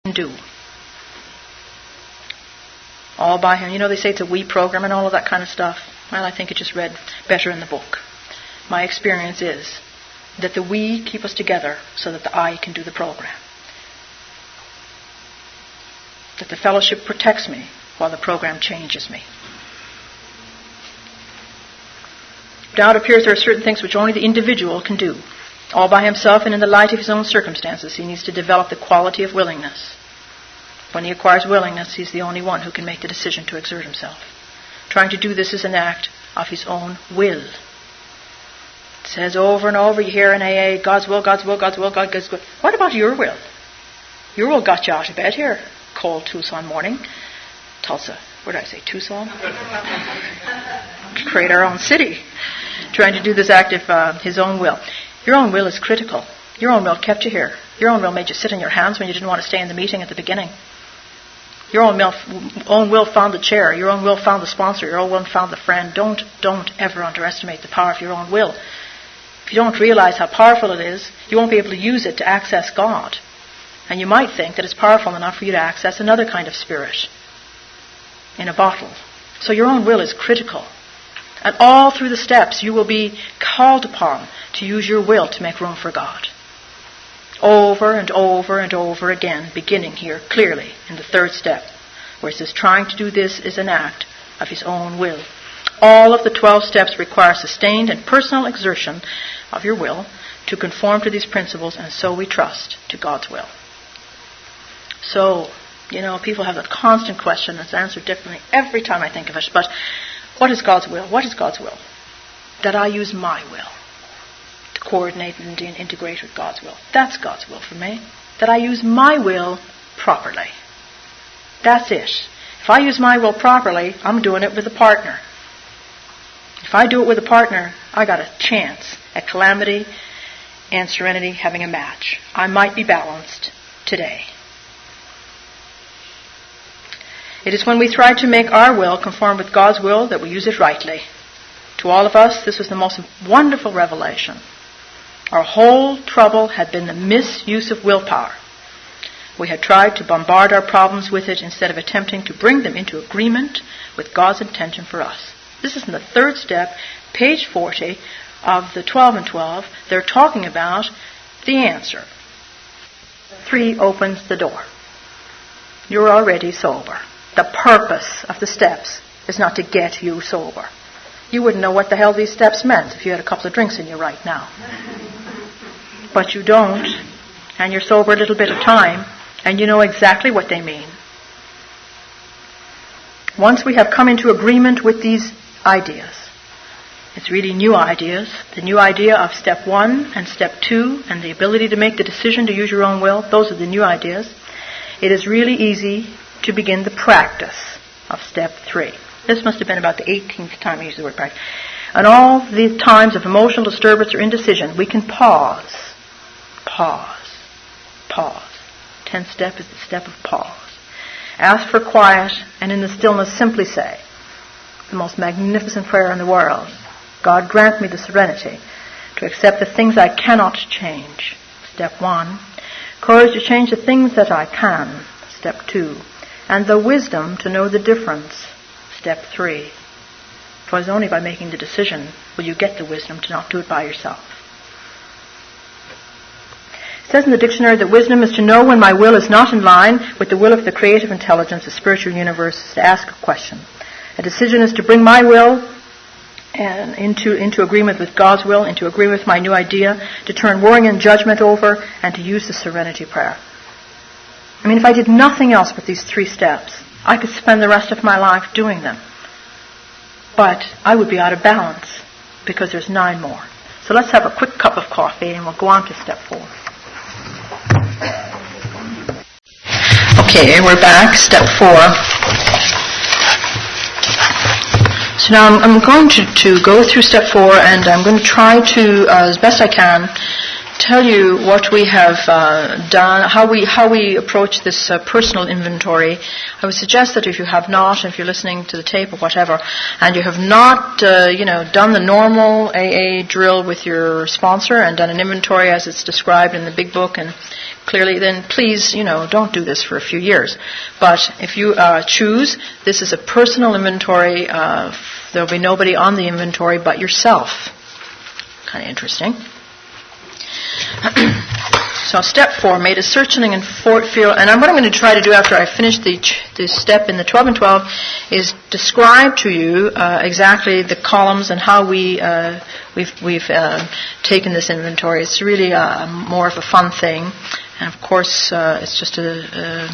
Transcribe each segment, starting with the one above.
can do. All by him. You know, they say it's a we program and all of that kind of stuff. Well, I think it just read better in the book. My experience is that the we keep us together so that the I can do the program. That the fellowship protects me while the program changes me. Now it appears there are certain things which only the individual can do. All by himself and in the light of his own circumstances, he needs to develop the quality of willingness. When he acquires willingness, he's the only one who can make the decision to exert himself. Trying to do this is an act of his own will. It says over and over, you hear in AA, God's will, God's will, God's will, God's will. What about your will? Your will got you out of bed here, cold Tucson morning. Tulsa. Where did I say? Tucson? To create our own city. Trying to do this act of his own will. Your own will is critical. Your own will kept you here. Your own will made you sit on your hands when you didn't want to stay in the meeting at the beginning. Your own will found the chair. Your own will found the sponsor. Your own will found the friend. Don't ever underestimate the power of your own will. If you don't realize how powerful it is, you won't be able to use it to access God. And you might think that it's powerful enough for you to access another kind of spirit in a bottle. So your own will is critical. And all through the steps, you will be called upon to use your will to make room for God. Over and over and over again, beginning here clearly in the third step, where it says trying to do this is an act of his own will. All of the 12 steps require sustained and personal exertion of your will to conform to these principles, and so we trust to God's will. So, you know, people have a constant question. It's answered differently every time I think of it. But what is God's will? What is God's will? That I use my will to coordinate and integrate with God's will. That's God's will for me. That I use my will properly. That's it. If I use my will properly, I'm doing it with a partner. If I do it with a partner, I got a chance at calamity and serenity having a match. I might be balanced today. It is when we try to make our will conform with God's will that we use it rightly. To all of us, this was the most wonderful revelation. Our whole trouble had been the misuse of willpower. We had tried to bombard our problems with it instead of attempting to bring them into agreement with God's intention for us. This is in the third step, page 40 of the 12 and 12. They're talking about the answer. 3 opens the door. You're already sober. The purpose of the steps is not to get you sober. You wouldn't know what the hell these steps meant if you had a couple of drinks in you right now. But you don't, and you're sober a little bit of time, and you know exactly what they mean. Once we have come into agreement with these ideas, it's really new ideas, the new idea of step 1 and step 2, and the ability to make the decision to use your own will, those are the new ideas. It is really easy to begin the practice of step 3. This must have been about the 18th time I used the word practice. And all the times of emotional disturbance or indecision, we can pause. 10th step is the step of pause. Ask for quiet, and in the stillness simply say the most magnificent prayer in the world. God, grant me the serenity to accept the things I cannot change. Step 1. Courage to change the things that I can. Step 2. And the wisdom to know the difference. Step 3. For it's only by making the decision will you get the wisdom to not do it by yourself. It says in the dictionary that wisdom is to know when my will is not in line with the will of the creative intelligence, the spiritual universe, is to ask a question. A decision is to bring my will and into agreement with God's will, into agreement with my new idea, to turn worrying and judgment over, and to use the serenity prayer. I mean, if I did nothing else but these 3 steps, I could spend the rest of my life doing them. But I would be out of balance because there's 9 more. So let's have a quick cup of coffee and we'll go on to step 4. Okay, we're back, step 4. So now I'm going to go through step 4 and I'm going to try to, as best I can, tell you what we have done, how we approach this personal inventory. I would suggest that if you have not, if you're listening to the tape or whatever, and you have not, done the normal AA drill with your sponsor and done an inventory as it's described in the big book and clearly, then please, don't do this for a few years. But if you choose, this is a personal inventory. There will be nobody on the inventory but yourself. Kind of interesting. So step 4, made a searching and feel. And what I'm going to try to do after I finish the step in the 12 and 12 is describe to you exactly the columns and how we've taken this inventory. It's really more of a fun thing. And of course, it's just a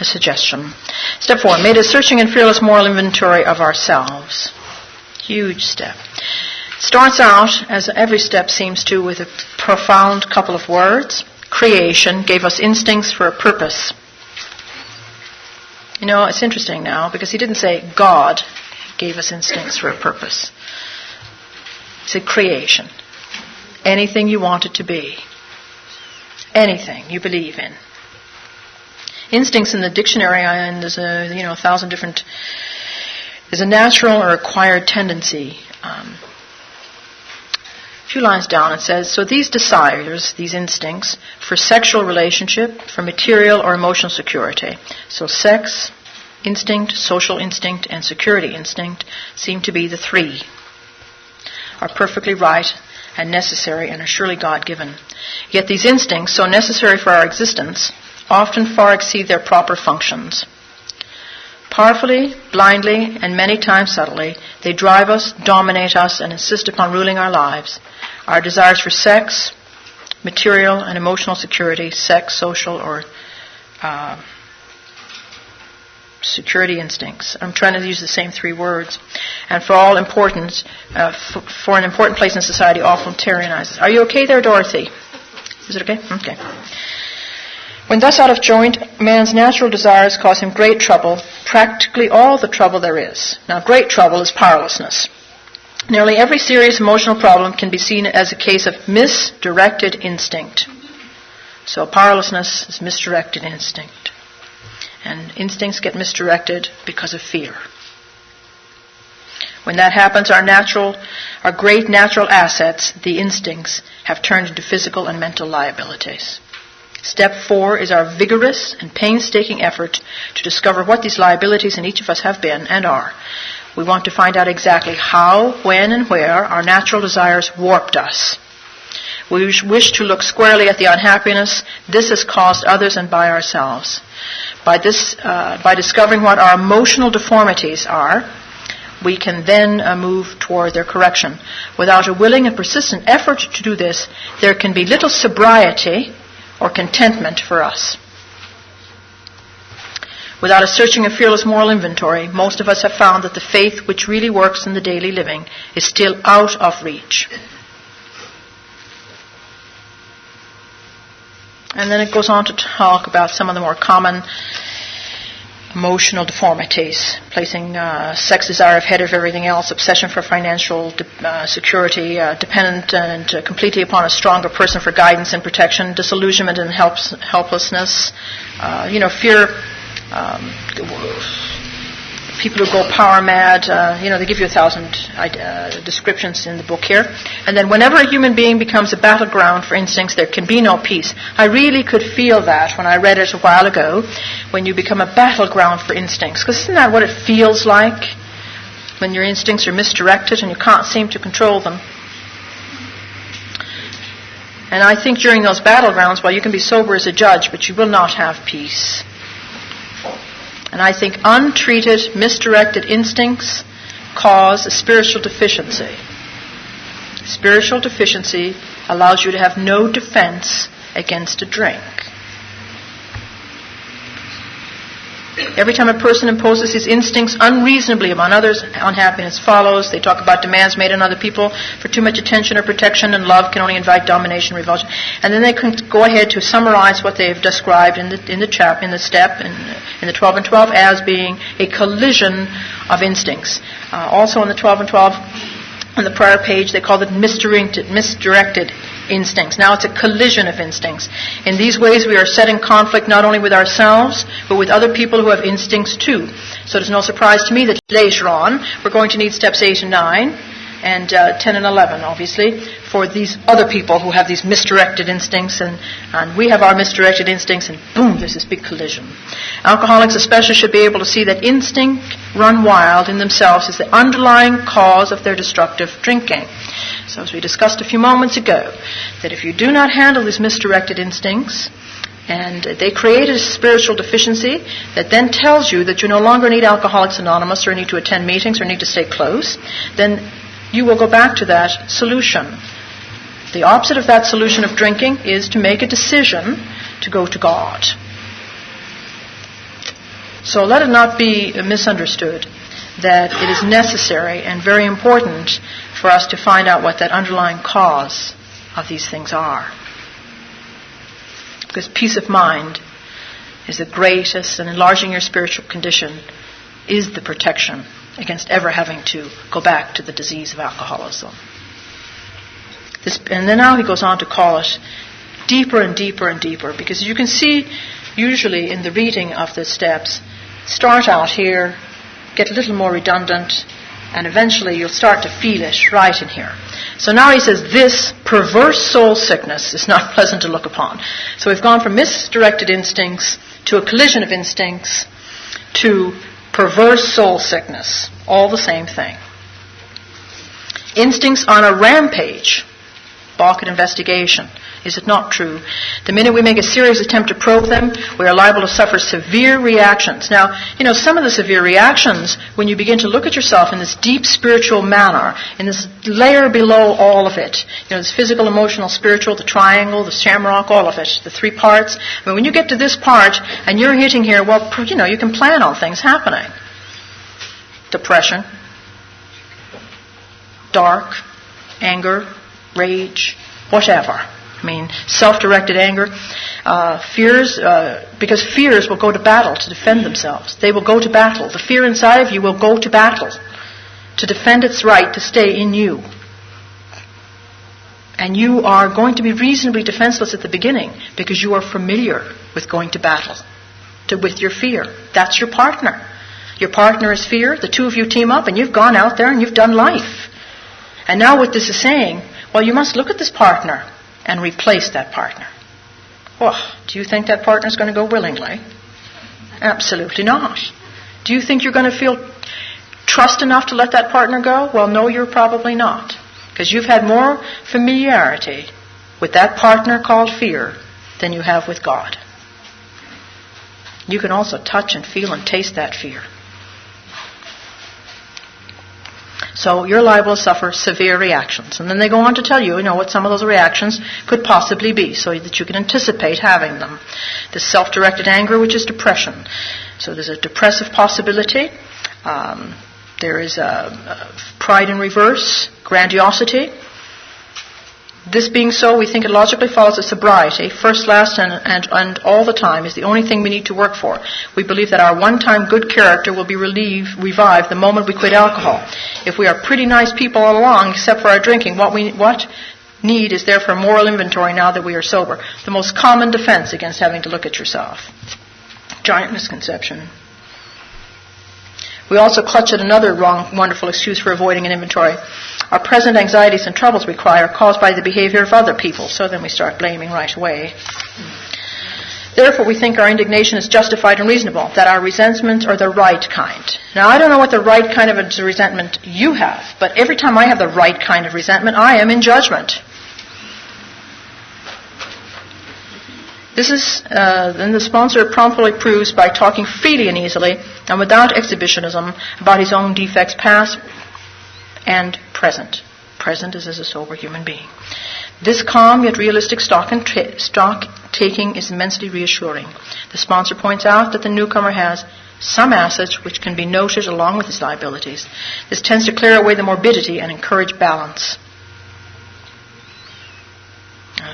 suggestion. Step 4, made a searching and fearless moral inventory of ourselves. Huge step. Starts out, as every step seems to, with a profound couple of words. Creation gave us instincts for a purpose. It's interesting now because he didn't say God gave us instincts for a purpose. He said creation. Anything you want it to be. Anything you believe in. Instincts in the dictionary, and there's 1,000 different. There's a natural or acquired tendency. A few lines down it says, so these desires, these instincts, for sexual relationship, for material or emotional security. So sex, instinct, social instinct, and security instinct seem to be the three. Are perfectly right and necessary and are surely God-given. Yet these instincts, so necessary for our existence, often far exceed their proper functions. Powerfully, blindly, and many times subtly, they drive us, dominate us, and insist upon ruling our lives. Our desires for sex, material, and emotional security, sex, social, or security instincts. I'm trying to use the same three words. And for all importance, for an important place in society, often tyrannizes. Are you okay there, Dorothy? Is it okay? Okay. When thus out of joint, man's natural desires cause him great trouble, practically all the trouble there is. Now, great trouble is powerlessness. Nearly every serious emotional problem can be seen as a case of misdirected instinct. So powerlessness is misdirected instinct. And instincts get misdirected because of fear. When that happens, our great natural assets, the instincts, have turned into physical and mental liabilities. Step 4 is our vigorous and painstaking effort to discover what these liabilities in each of us have been and are. We want to find out exactly how, when, and where our natural desires warped us. We wish to look squarely at the unhappiness this has caused others and by ourselves. By discovering what our emotional deformities are, we can then move toward their correction. Without a willing and persistent effort to do this, there can be little sobriety or contentment for us. Without a searching and fearless moral inventory, most of us have found that the faith which really works in the daily living is still out of reach. And then it goes on to talk about some of the more common emotional deformities, placing sex desire ahead of everything else, obsession for financial security, dependent and completely upon a stronger person for guidance and protection, disillusionment and helplessness, fear. People who go power mad, they give you 1,000 descriptions in the book here. And then whenever a human being becomes a battleground for instincts, there can be no peace. I really could feel that when I read it a while ago, when you become a battleground for instincts. Because isn't that what it feels like when your instincts are misdirected and you can't seem to control them? And I think during those battlegrounds, you can be sober as a judge, but you will not have peace. And I think untreated, misdirected instincts cause a spiritual deficiency. Spiritual deficiency allows you to have no defense against a drink. Every time a person imposes his instincts unreasonably upon others, unhappiness follows. They talk about demands made on other people for too much attention or protection, and love can only invite domination, revulsion. And then they can go ahead to summarize what they've described in the step in the 12 and 12 as being a collision of instincts. Also in the 12 and 12, on the prior page, they called it misdirected instincts. Now it's a collision of instincts. In these ways, we are set in conflict not only with ourselves, but with other people who have instincts too. So it's no surprise to me that later on, we're going to need steps 8 and 9 and 10 and 11, obviously, for these other people who have these misdirected instincts, and we have our misdirected instincts, and boom, there's this big collision. Alcoholics especially should be able to see that instinct run wild in themselves is the underlying cause of their destructive drinking. So as we discussed a few moments ago, that if you do not handle these misdirected instincts, and they create a spiritual deficiency that then tells you that you no longer need Alcoholics Anonymous or need to attend meetings or need to stay close, then you will go back to that solution. The opposite of that solution of drinking is to make a decision to go to God. So let it not be misunderstood that it is necessary and very important for us to find out what that underlying cause of these things are. Because peace of mind is the greatest, and enlarging your spiritual condition is the protection against ever having to go back to the disease of alcoholism. And then now he goes on to call it deeper and deeper and deeper, because you can see usually in the reading of the steps, start out here, get a little more redundant, and eventually you'll start to feel it right in here. So now he says, this perverse soul sickness is not pleasant to look upon. So we've gone from misdirected instincts to a collision of instincts to perverse soul sickness. All the same thing. Instincts on a rampage. Balk at investigation. Is it not true? The minute we make a serious attempt to probe them, we are liable to suffer severe reactions. Now, some of the severe reactions, when you begin to look at yourself in this deep spiritual manner, in this layer below all of it, this physical, emotional, spiritual, the triangle, the shamrock, all of it, the three parts. I mean, when you get to this part and you're hitting here, well, you can plan on things happening. Depression, dark, anger, rage, whatever. I mean, self-directed anger, fears, because fears will go to battle to defend themselves. They will go to battle. The fear inside of you will go to battle to defend its right to stay in you. And you are going to be reasonably defenseless at the beginning because you are familiar with going to battle, with your fear. That's your partner. Your partner is fear. The two of you team up and you've gone out there and you've done life. And now what this is saying, well, you must look at this partner and replace that partner. Oh, do you think that partner is going to go willingly? Absolutely not. Do you think you're going to feel trust enough to let that partner go? Well, no, you're probably not. Because you've had more familiarity with that partner called fear than you have with God. You can also touch and feel and taste that fear. So you're liable to suffer severe reactions. And then they go on to tell you, what some of those reactions could possibly be, so that you can anticipate having them. The self-directed anger, which is depression. So there's a depressive possibility. There is a pride in reverse, grandiosity. This being so, we think it logically follows that sobriety, first, last, and all the time, is the only thing we need to work for. We believe that our one-time good character will be revived the moment we quit alcohol. If we are pretty nice people all along, except for our drinking, what need is there for moral inventory now that we are sober? The most common defense against having to look at yourself. Giant misconception. We also clutch at another wrong, wonderful excuse for avoiding an inventory. Our present anxieties and troubles, we cry, are caused by the behavior of other people. So then we start blaming right away. Therefore, we think our indignation is justified and reasonable, that our resentments are the right kind. Now, I don't know what the right kind of a resentment you have, but every time I have the right kind of resentment, I am in judgment. This is, then the sponsor promptly proves by talking freely and easily and without exhibitionism about his own defects, past and present. Present as a sober human being. This calm yet realistic stock taking is immensely reassuring. The sponsor points out that the newcomer has some assets which can be noted along with his liabilities. This tends to clear away the morbidity and encourage balance.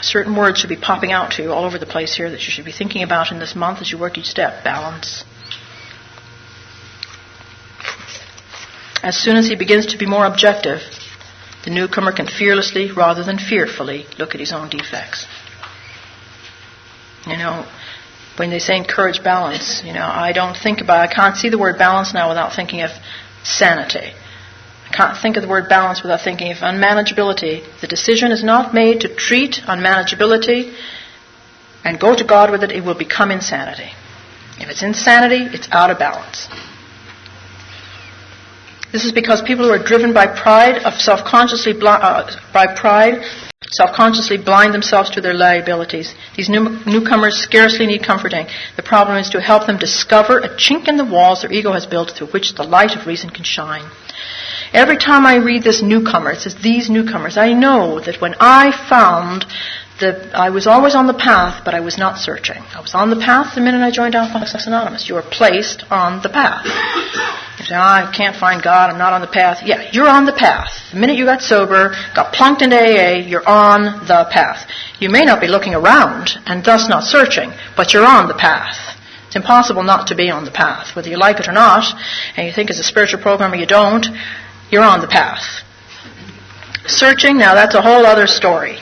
Certain words should be popping out to you all over the place here that you should be thinking about in this month as you work each step. Balance. As soon as he begins to be more objective, the newcomer can fearlessly rather than fearfully look at his own defects. When they say encourage balance, I can't see the word balance now without thinking of sanity. I can't think of the word balance without thinking of unmanageability. The decision is not made to treat unmanageability and go to God with it, it will become insanity. If it's insanity, it's out of balance. This is because people who are driven by pride, self-consciously blind themselves to their liabilities. These newcomers scarcely need comforting. The problem is to help them discover a chink in the walls their ego has built through which the light of reason can shine. Every time I read this newcomer, it says these newcomers, I know that when I found I was always on the path, but I was not searching. I was on the path the minute I joined Alcoholics Anonymous. You are placed on the path. You say, I can't find God, I'm not on the path. Yeah, you're on the path. The minute you got sober, got plunked into AA, you're on the path. You may not be looking around, and thus not searching, but you're on the path. It's impossible not to be on the path. Whether you like it or not, and you think it's a spiritual program or you don't, you're on the path. Searching, now that's a whole other story.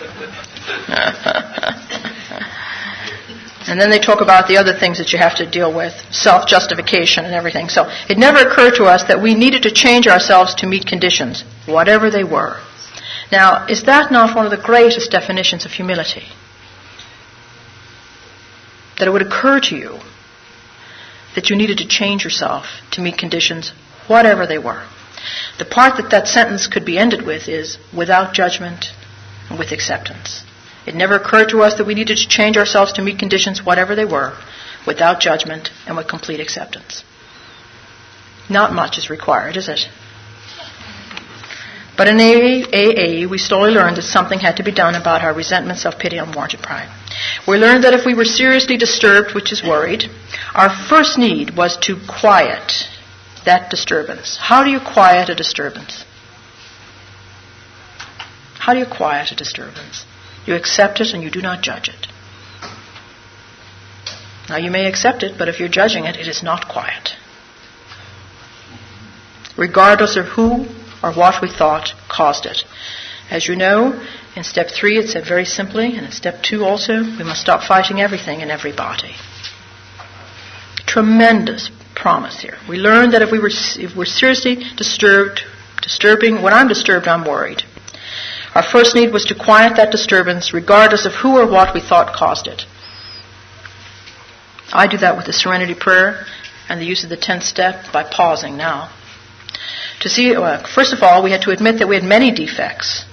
And then they talk about the other things that you have to deal with, self-justification and everything. So it never occurred to us that we needed to change ourselves to meet conditions, whatever they were. Now, is that not one of the greatest definitions of humility? That it would occur to you that you needed to change yourself to meet conditions, whatever they were. The part that sentence could be ended with is without judgment and with acceptance. It never occurred to us that we needed to change ourselves to meet conditions, whatever they were, without judgment and with complete acceptance. Not much is required, is it? But in AA, we slowly learned that something had to be done about our resentment, self-pity, and unwarranted pride. We learned that if we were seriously disturbed, which is worried, our first need was to quiet that disturbance. How do you quiet a disturbance? How do you quiet a disturbance? You accept it and you do not judge it. Now you may accept it, but if you're judging it, it is not quiet. Regardless of who or what we thought caused it. As you know, in step 3 it said very simply, and in step 2 also, we must stop fighting everything and everybody. Tremendous promise here. We learned that if we're seriously disturbing, when I'm disturbed, I'm worried. Our first need was to quiet that disturbance, regardless of who or what we thought caused it. I do that with the Serenity Prayer and the use of the 10th step by pausing now. To see, first of all, we had to admit that we had many defects.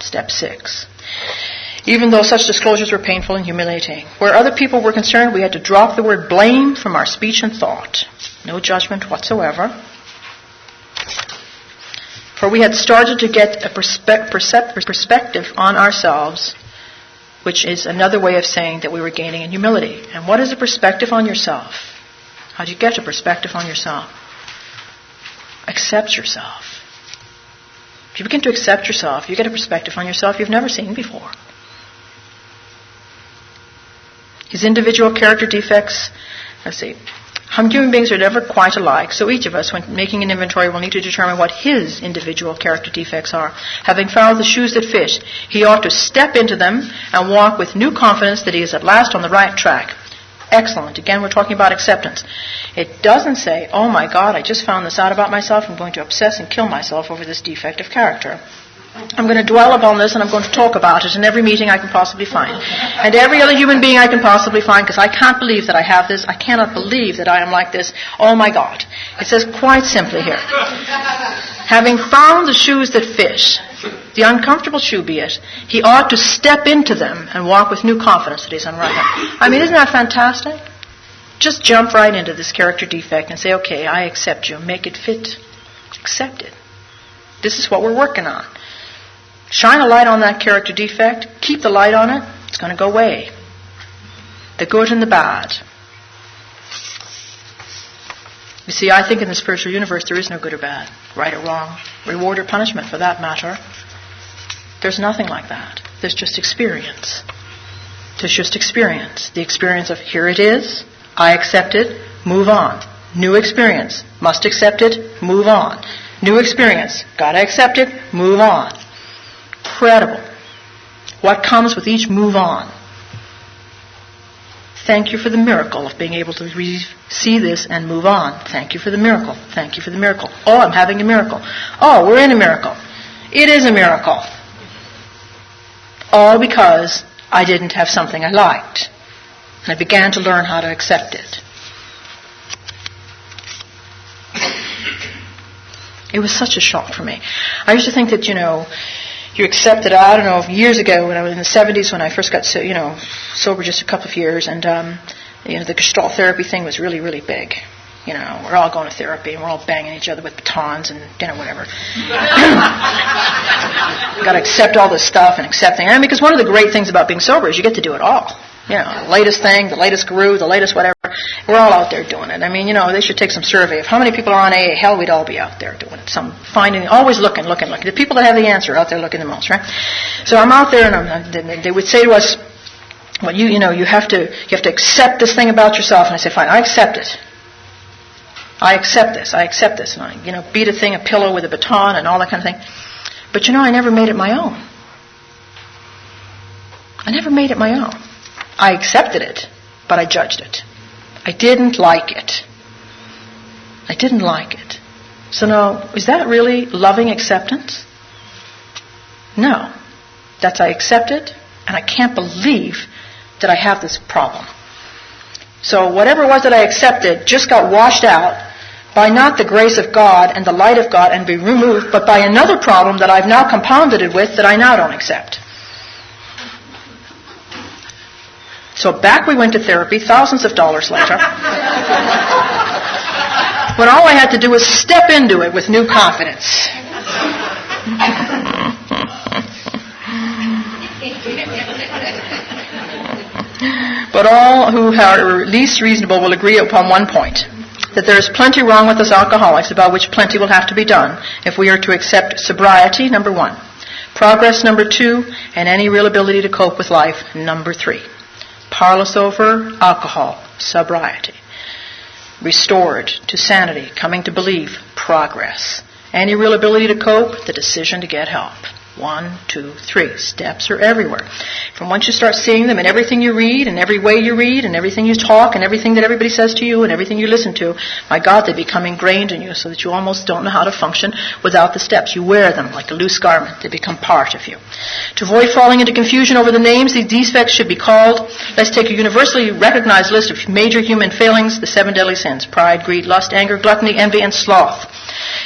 Step 6. Even though such disclosures were painful and humiliating. Where other people were concerned, we had to drop the word blame from our speech and thought. No judgment whatsoever. For we had started to get a perspective on ourselves, which is another way of saying that we were gaining in humility. And what is a perspective on yourself? How do you get a perspective on yourself? Accept yourself. If you begin to accept yourself, you get a perspective on yourself you've never seen before. His individual character defects, human beings are never quite alike, so each of us, when making an inventory, will need to determine what his individual character defects are. Having found the shoes that fit, he ought to step into them and walk with new confidence that he is at last on the right track. Excellent. Again, we're talking about acceptance. It doesn't say, oh my God, I just found this out about myself, I'm going to obsess and kill myself over this defect of character. I'm going to dwell upon this and I'm going to talk about it in every meeting I can possibly find. And every other human being I can possibly find, because I can't believe that I have this. I cannot believe that I am like this. Oh my God. It says quite simply here. Having found the shoes that fit, the uncomfortable shoe be it, he ought to step into them and walk with new confidence that he's on right. I mean, isn't that fantastic? Just jump right into this character defect and say, okay, I accept you. Make it fit. Accept it. This is what we're working on. Shine a light on that character defect. Keep the light on it. It's going to go away. The good and the bad. You see, I think in the spiritual universe there is no good or bad, right or wrong, reward or punishment for that matter. There's nothing like that. There's just experience. There's just experience. The experience of here it is, I accept it, move on. New experience, must accept it, move on. New experience, gotta accept it, move on. Incredible. What comes with each move on? Thank you for the miracle of being able to see this and move on. Thank you for the miracle. Thank you for the miracle. Oh, I'm having a miracle. Oh, we're in a miracle. It is a miracle. All because I didn't have something I liked. And I began to learn how to accept it. It was such a shock for me. I used to think that, you accept it. I don't know, years ago when I was in the 70s when I first got sober just a couple of years, and the Gestalt therapy thing was really, really big. We're all going to therapy and we're all banging each other with batons and whatever. Got to accept all this stuff and accepting. And because one of the great things about being sober is you get to do it all. The latest thing, the latest guru, the latest whatever. We're all out there doing it. I mean, they should take some survey of how many people are on AA. Hell, we'd all be out there doing it. Always looking. The people that have the answer are out there looking the most, right? So I'm out there, and they would say to us, "Well, you have to accept this thing about yourself." And I say, "Fine, I accept it. I accept this. I accept this." And I, beat a pillow with a baton and all that kind of thing. But I never made it my own. I never made it my own. I accepted it, but I judged it. I didn't like it. I didn't like it. So now, is that really loving acceptance? No. That's I accept it, and I can't believe that I have this problem. So whatever it was that I accepted just got washed out by not the grace of God and the light of God and be removed, but by another problem that I've now compounded it with that I now don't accept. So back we went to therapy, thousands of dollars later, when all I had to do was step into it with new confidence. But all who are least reasonable will agree upon one point, that there is plenty wrong with us alcoholics, about which plenty will have to be done if we are to accept sobriety, number 1, progress, number 2, and any real ability to cope with life, number 3. Powerless over alcohol, sobriety. Restored to sanity, coming to believe, progress. Any real ability to cope, the decision to get help. 1, 2, 3. Steps are everywhere. From once you start seeing them in everything you read, and every way you read, and everything you talk, and everything that everybody says to you, and everything you listen to, my God, they become ingrained in you so that you almost don't know how to function without the steps. You wear them like a loose garment. They become part of you. To avoid falling into confusion over the names, these defects should be called, let's take a universally recognized list of major human failings, the 7 deadly sins: pride, greed, lust, anger, gluttony, envy, and sloth.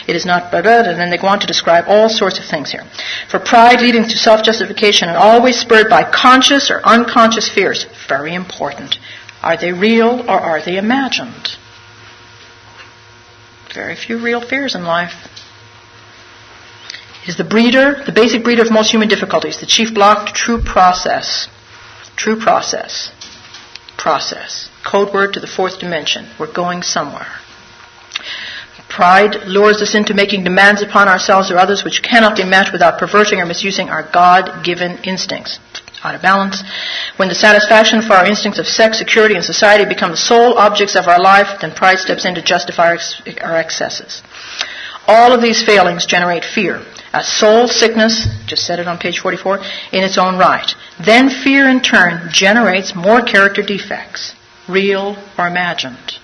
It is not blah, blah, and then they go on to describe all sorts of things here. For pride leading to self-justification and always spurred by conscious or unconscious fears. Very important. Are they real or are they imagined? Very few real fears in life. It is the basic breeder of most human difficulties, the chief block to true process. True process. Process. Code word to the 4th dimension. We're going somewhere. Pride lures us into making demands upon ourselves or others which cannot be met without perverting or misusing our God-given instincts. Out of balance. When the satisfaction for our instincts of sex, security, and society become the sole objects of our life, then pride steps in to justify our excesses. All of these failings generate fear. A soul sickness, just said it on page 44, in its own right. Then fear in turn generates more character defects, real or imagined.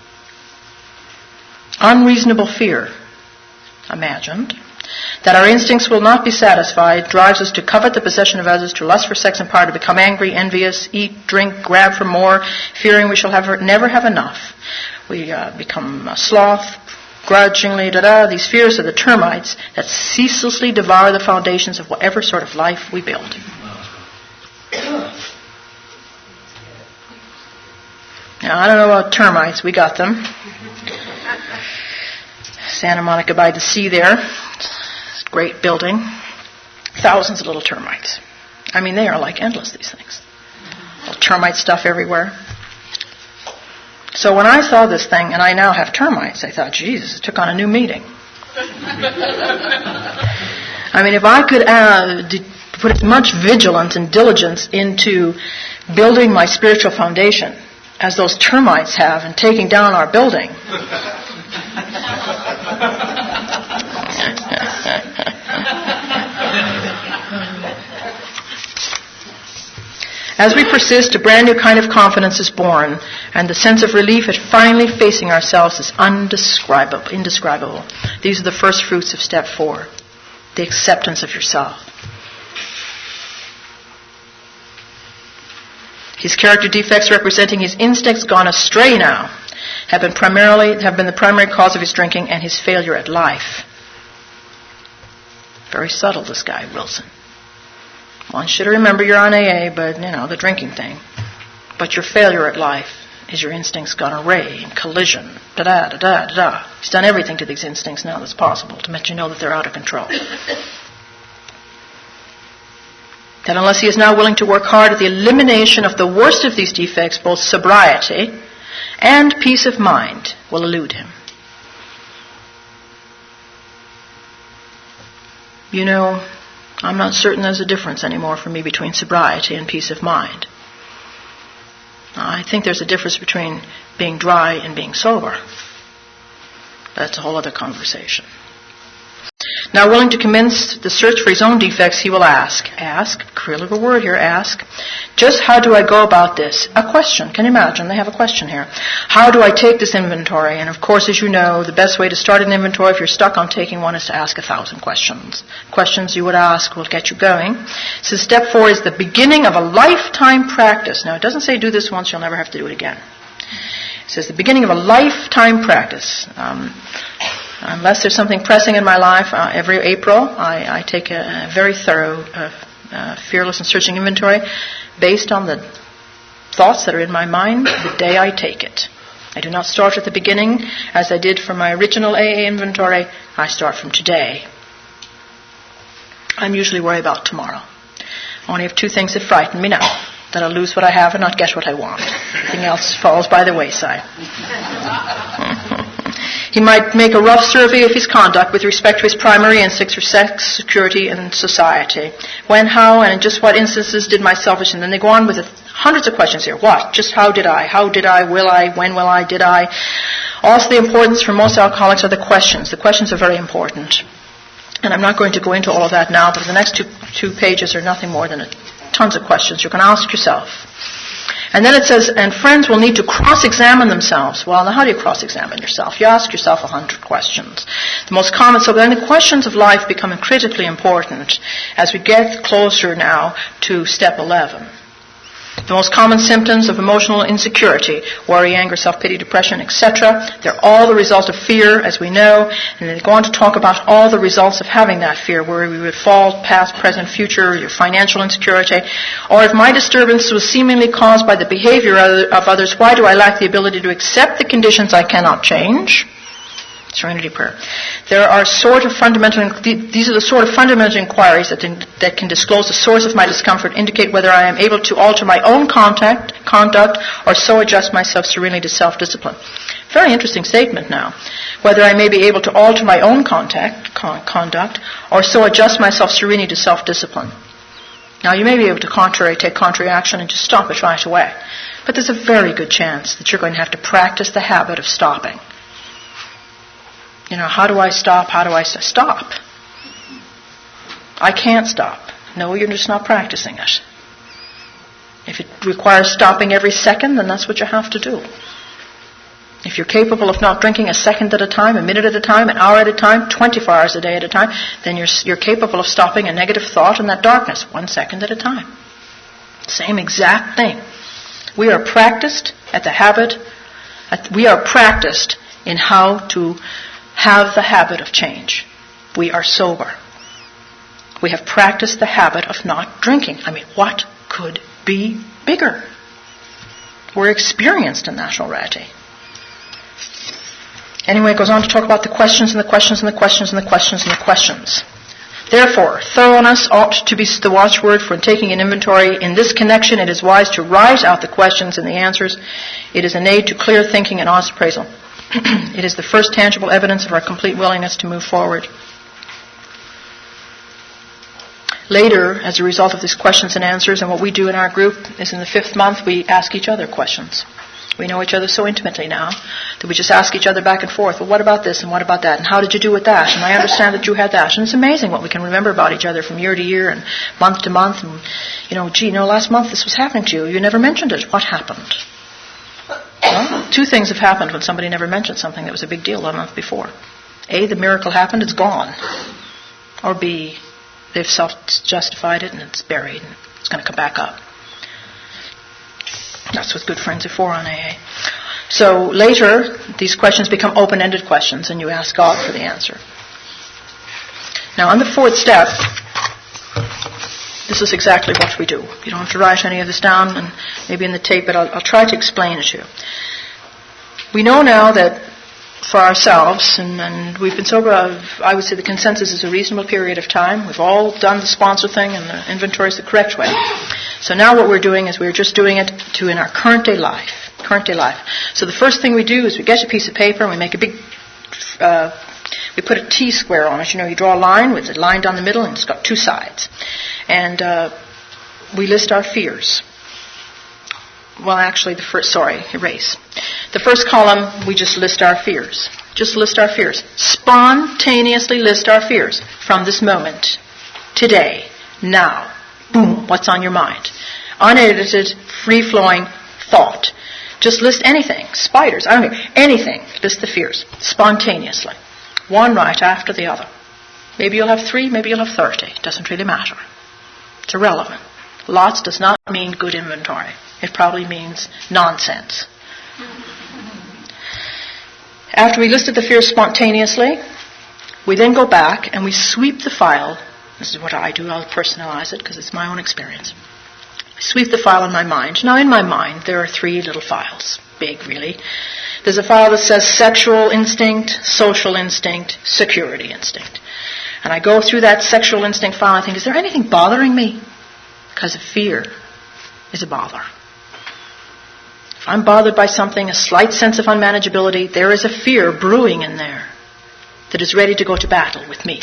Unreasonable fear, imagined, that our instincts will not be satisfied drives us to covet the possession of others, to lust for sex and power, to become angry, envious, eat, drink, grab for more, fearing we shall never have enough. We become sloth, grudgingly, These fears are the termites that ceaselessly devour the foundations of whatever sort of life we build. Now, I don't know about termites. We got them. Santa Monica by the sea there. It's a great building. Thousands of little termites. I mean, they are like endless, these things. Little termite stuff everywhere. So when I saw this thing, and I now have termites, I thought, Jesus, it took on a new meaning. I mean, if I could put as much vigilance and diligence into building my spiritual foundation as those termites have in taking down our building. As we persist, a brand new kind of confidence is born, and the sense of relief at finally facing ourselves is indescribable. These are the first fruits of step 4, the acceptance of yourself. His character defects representing his instincts gone astray now have been the primary cause of his drinking and his failure at life. Very subtle, this guy, Wilson. One should remember you're on AA, but, the drinking thing. But your failure at life is your instincts gone array, in collision, da-da. He's done everything to these instincts now that's possible to let you know that they're out of control. That unless he is now willing to work hard at the elimination of the worst of these defects, both sobriety and peace of mind will elude him. I'm not certain there's a difference anymore for me between sobriety and peace of mind. I think there's a difference between being dry and being sober. That's a whole other conversation. Now, willing to commence the search for his own defects, he will ask, critical word here, ask, just how do I go about this? A question. Can you imagine? They have a question here. How do I take this inventory? And of course, as you know, the best way to start an inventory, if you're stuck on taking one, is to ask 1,000 questions. Questions you would ask will get you going. So step 4 is the beginning of a lifetime practice. Now, it doesn't say do this once, you'll never have to do it again. It says the beginning of a lifetime practice. Unless there's something pressing in my life, every April I take a very thorough, fearless and searching inventory based on the thoughts that are in my mind the day I take it. I do not start at the beginning as I did for my original AA inventory. I start from today. I'm usually worried about tomorrow. I only have 2 things that frighten me now. That I'll lose what I have and not get what I want. Everything else falls by the wayside. He might make a rough survey of his conduct with respect to his primary instincts for sex, security, and society. When, how, and in just what instances did my selfish... And then they go on with hundreds of questions here. What? Just how did I? How did I? Will I? When will I? Did I? Also, the importance for most alcoholics are the questions. The questions are very important. And I'm not going to go into all of that now, but the next two pages are nothing more than tons of questions you can ask yourself. And then it says, and friends will need to cross-examine themselves. Well, now how do you cross-examine yourself? You ask yourself 100 questions. The most common, so then the questions of life become critically important as we get closer now to step 11. The most common symptoms of emotional insecurity, worry, anger, self-pity, depression, etc., they're all the result of fear, as we know, and they go on to talk about all the results of having that fear, where we would fall, past, present, future, your financial insecurity, or if my disturbance was seemingly caused by the behavior of others, why do I lack the ability to accept the conditions I cannot change? Serenity prayer. These are the sort of fundamental inquiries that can disclose the source of my discomfort, indicate whether I am able to alter my own conduct, or so adjust myself serenely to self-discipline. Very interesting statement now. Whether I may be able to alter my own conduct, or so adjust myself serenely to self-discipline. Now, you may be able to take contrary action and just stop it right away. But there's a very good chance that you're going to have to practice the habit of stopping. How do I stop? How do I stop? I can't stop. No, you're just not practicing it. If it requires stopping every second, then that's what you have to do. If you're capable of not drinking a second at a time, a minute at a time, an hour at a time, 24 hours a day at a time, then you're capable of stopping a negative thought in that darkness, 1 second at a time. Same exact thing. We are practiced at the habit. We are practiced in how to have the habit of change. We are sober. We have practiced the habit of not drinking. What could be bigger? We're experienced in that already. Anyway, it goes on to talk about the questions and the questions and the questions and the questions and the questions. Therefore, thoroughness ought to be the watchword for taking an inventory. In this connection, it is wise to write out the questions and the answers. It is an aid to clear thinking and honest appraisal. It is the first tangible evidence of our complete willingness to move forward. Later, as a result of these questions and answers, and what we do in our group is in the 5th month, we ask each other questions. We know each other so intimately now that we just ask each other back and forth, well, what about this and what about that? And how did you do with that? And I understand that you had that. And it's amazing what we can remember about each other from year to year and month to month. And, last month this was happening to you. You never mentioned it. What happened? Well, two things have happened when somebody never mentioned something that was a big deal a month before. A, the miracle happened, it's gone. Or B, they've self-justified it and it's buried and it's going to come back up. That's what good friends are for on AA. So later, these questions become open-ended questions, and you ask God for the answer. Now, on the fourth step, this is exactly what we do. You don't have to write any of this down, and maybe in the tape, but I'll try to explain it to you. We know now that for ourselves, and we've been sober, I would say the consensus is a reasonable period of time. We've all done the sponsor thing, and the inventory is the correct way. So now what we're doing is we're just doing it in our current day life. So the first thing we do is we get a piece of paper and we make a big, we put a T-square on it. You draw a line with a line down the middle and it's got two sides. And we list our fears. Well, actually, erase. The first column, we just list our fears. Just list our fears. Spontaneously list our fears from this moment, today, now. Boom, what's on your mind? Unedited, free-flowing thought. Just list anything. Spiders, I don't care. Anything. List the fears. Spontaneously. One right after the other. Maybe you'll have 3, maybe you'll have 30. It doesn't really matter. It's irrelevant. Lots does not mean good inventory. It probably means nonsense. After we listed the fears spontaneously, we then go back and we sweep the file. This is what I do. I'll personalize it because it's my own experience. I sweep the file in my mind. Now, in my mind, there are 3 little files. Big, really. There's a file that says sexual instinct, social instinct, security instinct. And I go through that sexual instinct file and I think, is there anything bothering me? Because fear is a bother. If I'm bothered by something, a slight sense of unmanageability, there is a fear brewing in there that is ready to go to battle with me.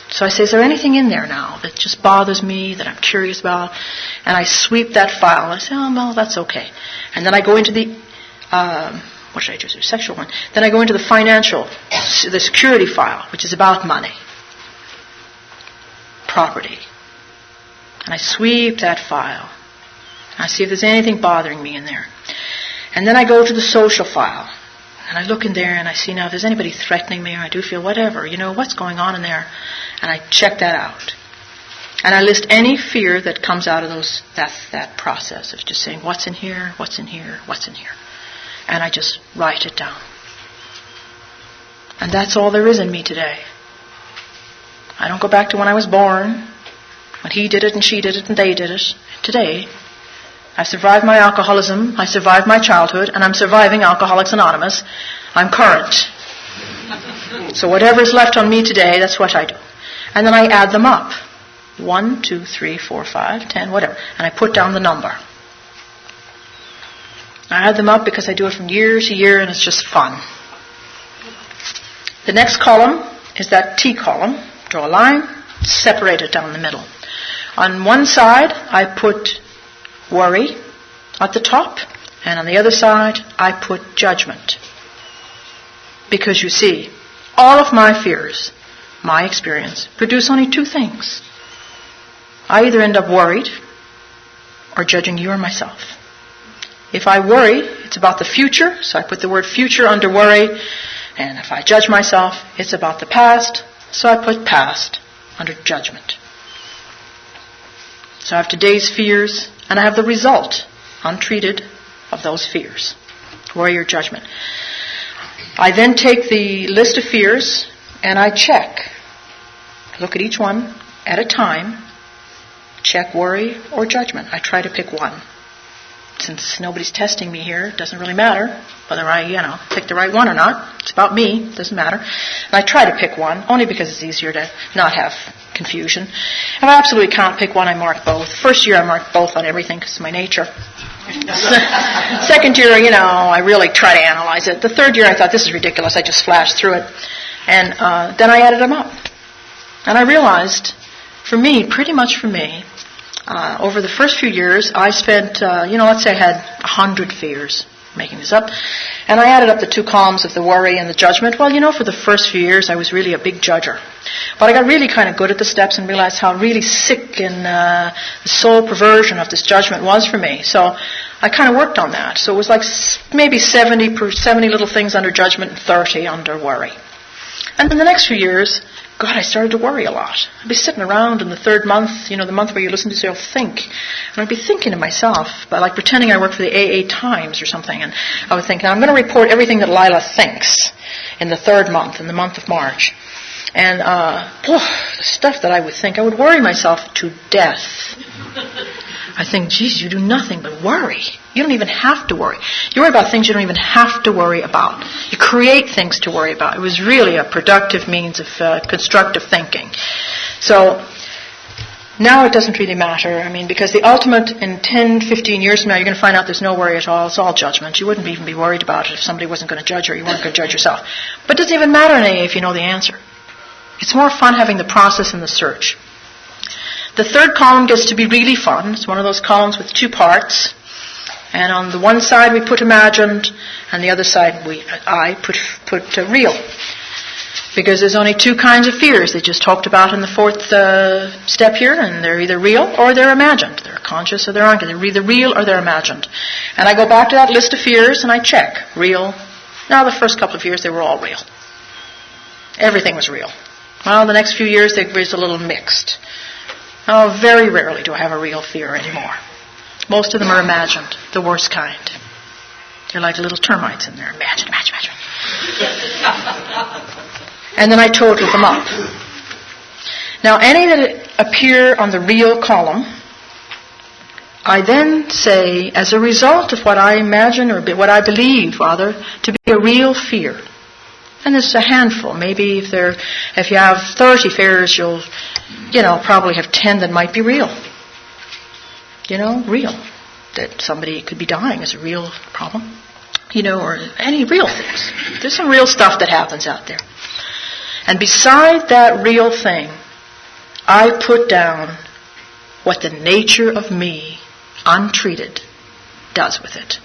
So I say, is there anything in there now that just bothers me, that I'm curious about? And I sweep that file. I say, oh, no, that's okay. And then I go into the, what should I choose? Sexual one. Then I go into the financial, the security file, which is about money, property. And I sweep that file. I see if there's anything bothering me in there. And then I go to the social file. And I look in there and I see now if there's anybody threatening me or I do feel whatever, what's going on in there. And I check that out. And I list any fear that comes out of that process of just saying what's in here, what's in here, what's in here. And I just write it down. And that's all there is in me today. I don't go back to when I was born, when he did it and she did it and they did it. Today, I survived my alcoholism, I survived my childhood, and I'm surviving Alcoholics Anonymous. I'm current. So whatever's left on me today, that's what I do. And then I add them up. 1, 2, 3, 4, 5, 10, whatever. And I put down the number. I add them up because I do it from year to year and it's just fun. The next column is that T column. Draw a line, separate it down the middle. On one side, I put worry at the top, and on the other side, I put judgment. Because you see, all of my fears, my experience, produce only 2 things. I either end up worried or judging you or myself. If I worry, it's about the future, so I put the word future under worry, and if I judge myself, it's about the past, so I put past under judgment. So I have today's fears, and I have the result, untreated, of those fears. Worry or judgment. I then take the list of fears, and I check. I look at each one at a time, check worry or judgment. I try to pick one. Since nobody's testing me here, it doesn't really matter whether I, pick the right one or not. It's about me. It doesn't matter. And I try to pick one, only because it's easier to not have confusion. If I absolutely can't pick one, I mark both. First year, I marked both on everything because it's my nature. Second year, I really try to analyze it. The third year, I thought, this is ridiculous. I just flashed through it. And then I added them up. And I realized, pretty much for me, over the first few years, I spent, let's say I had 100 fears. making this up. And I added up the two columns of the worry and the judgment. Well, for the first few years, I was really a big judger. But I got really kind of good at the steps and realized how really sick and the soul perversion of this judgment was for me. So I kind of worked on that. So it was like maybe 70 little things under judgment and 30 under worry. And then the next few years, God, I started to worry a lot. I'd be sitting around in the third month, the month where you listen to yourself think. And I'd be thinking to myself, like pretending I worked for the AA Times or something. And I would think, now I'm going to report everything that Lila thinks in the third month, in the month of March. And the stuff that I would think, I would worry myself to death. I think, geez, you do nothing but worry. You don't even have to worry. You worry about things you don't even have to worry about. You create things to worry about. It was really a productive means of constructive thinking. So now it doesn't really matter. Because the ultimate in 10, 15 years from now, you're going to find out there's no worry at all. It's all judgment. You wouldn't even be worried about it if somebody wasn't going to judge you or you weren't going to judge yourself. But it doesn't even matter in AA if you know the answer. It's more fun having the process and the search. The third column gets to be really fun. It's one of those columns with two parts. And on the one side we put imagined, and the other side I put real. Because there's only two kinds of fears they just talked about in the fourth step here, and they're either real or they're imagined. They're conscious or they're unconscious. They're either real or they're imagined. And I go back to that list of fears and I check. Real. Now the first couple of years they were all real. Everything was real. Well, the next few years they was a little mixed. Oh, very rarely do I have a real fear anymore. Most of them are imagined, the worst kind. They're like little termites in there. Imagine. And then I total them up. Now, any that appear on the real column, I then say, as a result of what I imagine, or what I believe, rather, to be a real fear. And there's a handful. Maybe if you have 30 fears, you'll probably have 10 that might be real. Real. That somebody could be dying is a real problem. Or any real things. There's some real stuff that happens out there. And beside that real thing, I put down what the nature of me, untreated, does with it.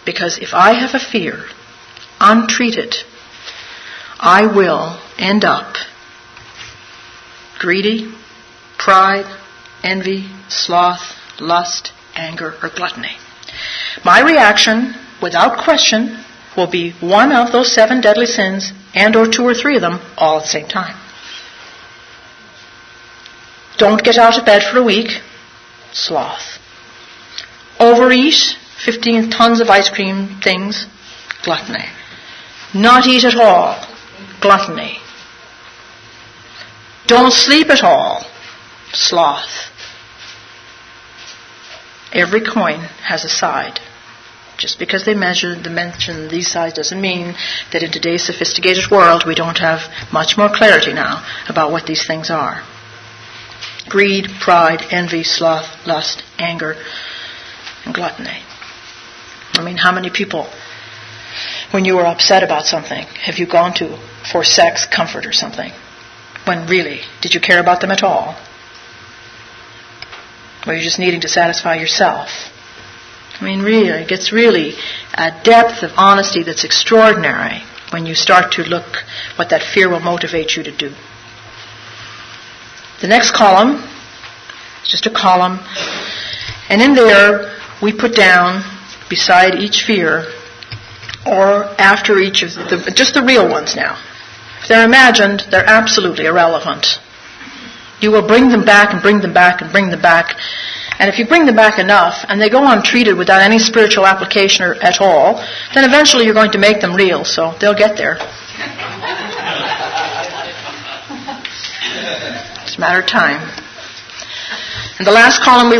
Because if I have a fear, untreated, I will end up greedy, pride, envy, sloth, lust, anger, or gluttony. My reaction, without question, will be one of those 7 deadly sins, and or 2 or 3 of them, all at the same time. Don't get out of bed for a week, sloth. Overeat, 15 tons of ice cream things, gluttony. Not eat at all, gluttony. Don't sleep at all, sloth. Every coin has a side. Just because they mention these sides doesn't mean that in today's sophisticated world we don't have much more clarity now about what these things are. Greed, pride, envy, sloth, lust, anger, and gluttony. How many people, when you were upset about something, have you gone to for sex, comfort, or something? When really, did you care about them at all? Or you're just needing to satisfy yourself? Really, it gets really a depth of honesty that's extraordinary when you start to look what that fear will motivate you to do. The next column is just a column, and in there we put down, beside each fear, or after each of just the real ones now. If they're imagined, they're absolutely irrelevant. You will bring them back and bring them back and bring them back. And if you bring them back enough, and they go untreated without any spiritual application at all, then eventually you're going to make them real, so they'll get there. It's a matter of time. In the last column, we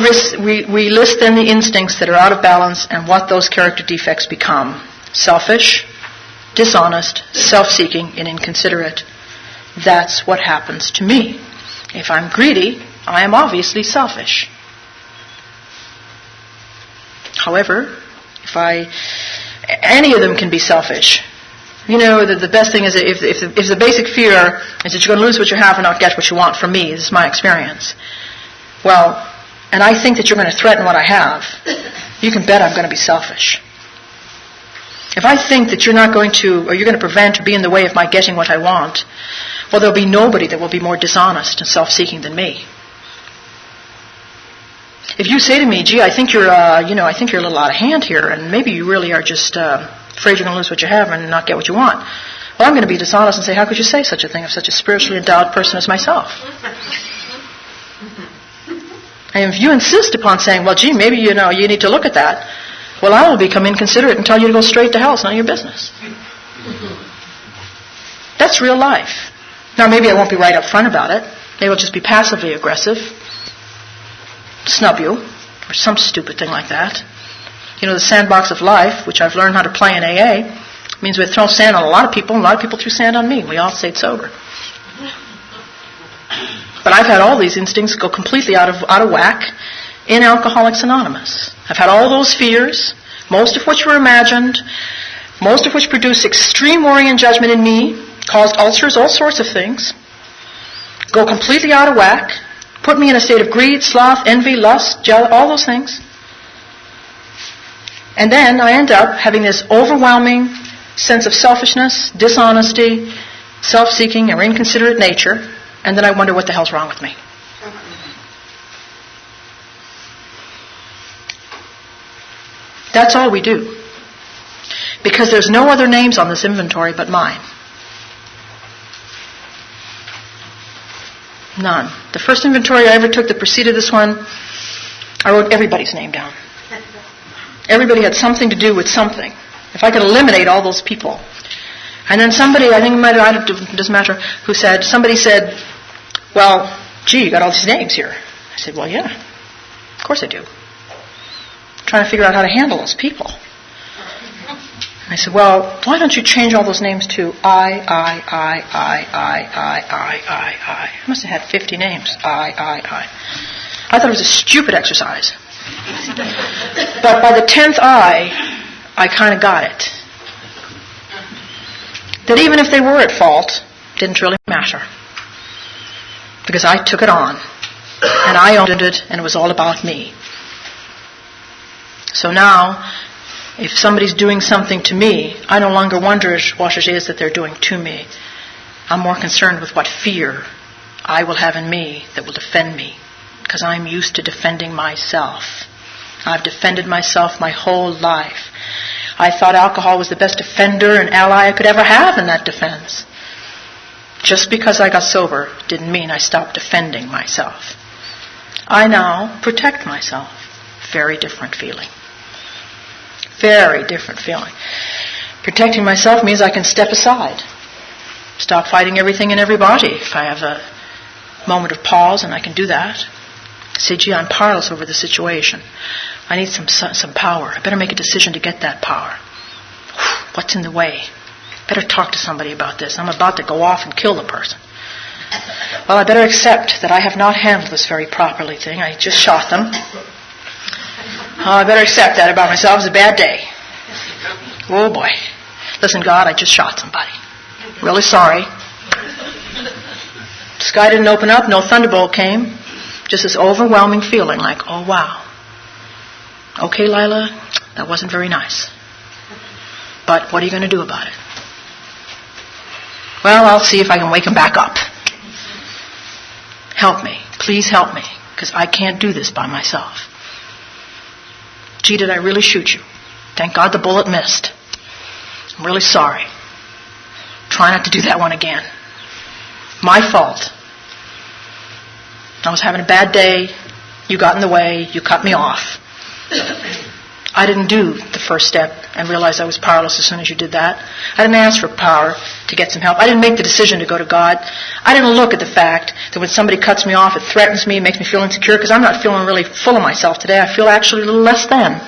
list then the instincts that are out of balance and what those character defects become. Selfish, dishonest, self-seeking, and inconsiderate. That's what happens to me. If I'm greedy, I am obviously selfish. However, any of them can be selfish. The best thing is if the basic fear is that you're going to lose what you have and not get what you want from me. This is my experience. Well, and I think that you're going to threaten what I have. you can bet I'm going to be selfish. If I think that you're not going to, or you're going to prevent or be in the way of my getting what I want, well, there'll be nobody that will be more dishonest and self-seeking than me. If you say to me, gee, I think you're a little out of hand here, and maybe you really are just afraid you're going to lose what you have and not get what you want, well, I'm going to be dishonest and say, how could you say such a thing of such a spiritually endowed person as myself? And if you insist upon saying, well, gee, maybe, you need to look at that, well, I will become inconsiderate and tell you to go straight to hell. It's none of your business. That's real life. Now, maybe I won't be right up front about it. Maybe I'll just be passively aggressive, snub you, or some stupid thing like that. The sandbox of life, which I've learned how to play in AA, means we throw sand on a lot of people, and a lot of people threw sand on me. We all stayed sober. But I've had all these instincts go completely out of whack in Alcoholics Anonymous. I've had all those fears, most of which were imagined, most of which produced extreme worry and judgment in me, caused ulcers, all sorts of things, go completely out of whack, put me in a state of greed, sloth, envy, lust, jealousy, all those things. And then I end up having this overwhelming sense of selfishness, dishonesty, self-seeking, or inconsiderate nature, and then I wonder what the hell's wrong with me. That's all we do. Because there's no other names on this inventory but mine. None. The first inventory I ever took that preceded this one, I wrote everybody's name down. Everybody had something to do with something. If I could eliminate all those people. And then somebody, I think it doesn't matter who said, somebody said, well, gee, you got all these names here. I said, well, yeah, of course I do. I'm trying to figure out how to handle those people. And I said, well, why don't you change all those names to I. I must have had 50 names. I thought it was a stupid exercise. But by the 10th I kind of got it. That even if they were at fault, didn't really matter. Because I took it on. And I owned it, and it was all about me. So now, if somebody's doing something to me, I no longer wonder what it is that they're doing to me. I'm more concerned with what fear I will have in me that will defend me. Because I'm used to defending myself. I've defended myself my whole life. I thought alcohol was the best defender and ally I could ever have in that defense. Just because I got sober didn't mean I stopped defending myself. I now protect myself. Very different feeling. Very different feeling. Protecting myself means I can step aside. Stop fighting everything and everybody. If I have a moment of pause, and I can do that. Say, gee, I'm powerless over the situation. I need some power. I better make a decision to get that power. What's in the way? Better talk to somebody about this. I'm about to go off and kill the person. Well, I better accept that I have not handled this very properly thing. I just shot them. I better accept that about myself. It was a bad day. Oh, boy. Listen, God, I just shot somebody. Really sorry. The sky didn't open up. No thunderbolt came. Just this overwhelming feeling like, oh, wow. Okay, Lila, that wasn't very nice. But what are you going to do about it? Well, I'll see if I can wake him back up. Help me. Please help me. Because I can't do this by myself. Gee, did I really shoot you? Thank God the bullet missed. I'm really sorry. Try not to do that one again. My fault. I was having a bad day. You got in the way. You cut me off. I didn't do the first step and realize I was powerless as soon as you did that. I didn't ask for power to get some help. I didn't make the decision to go to God. I didn't look at the fact that when somebody cuts me off, it threatens me, makes me feel insecure, because I'm not feeling really full of myself today. I feel actually a little less than.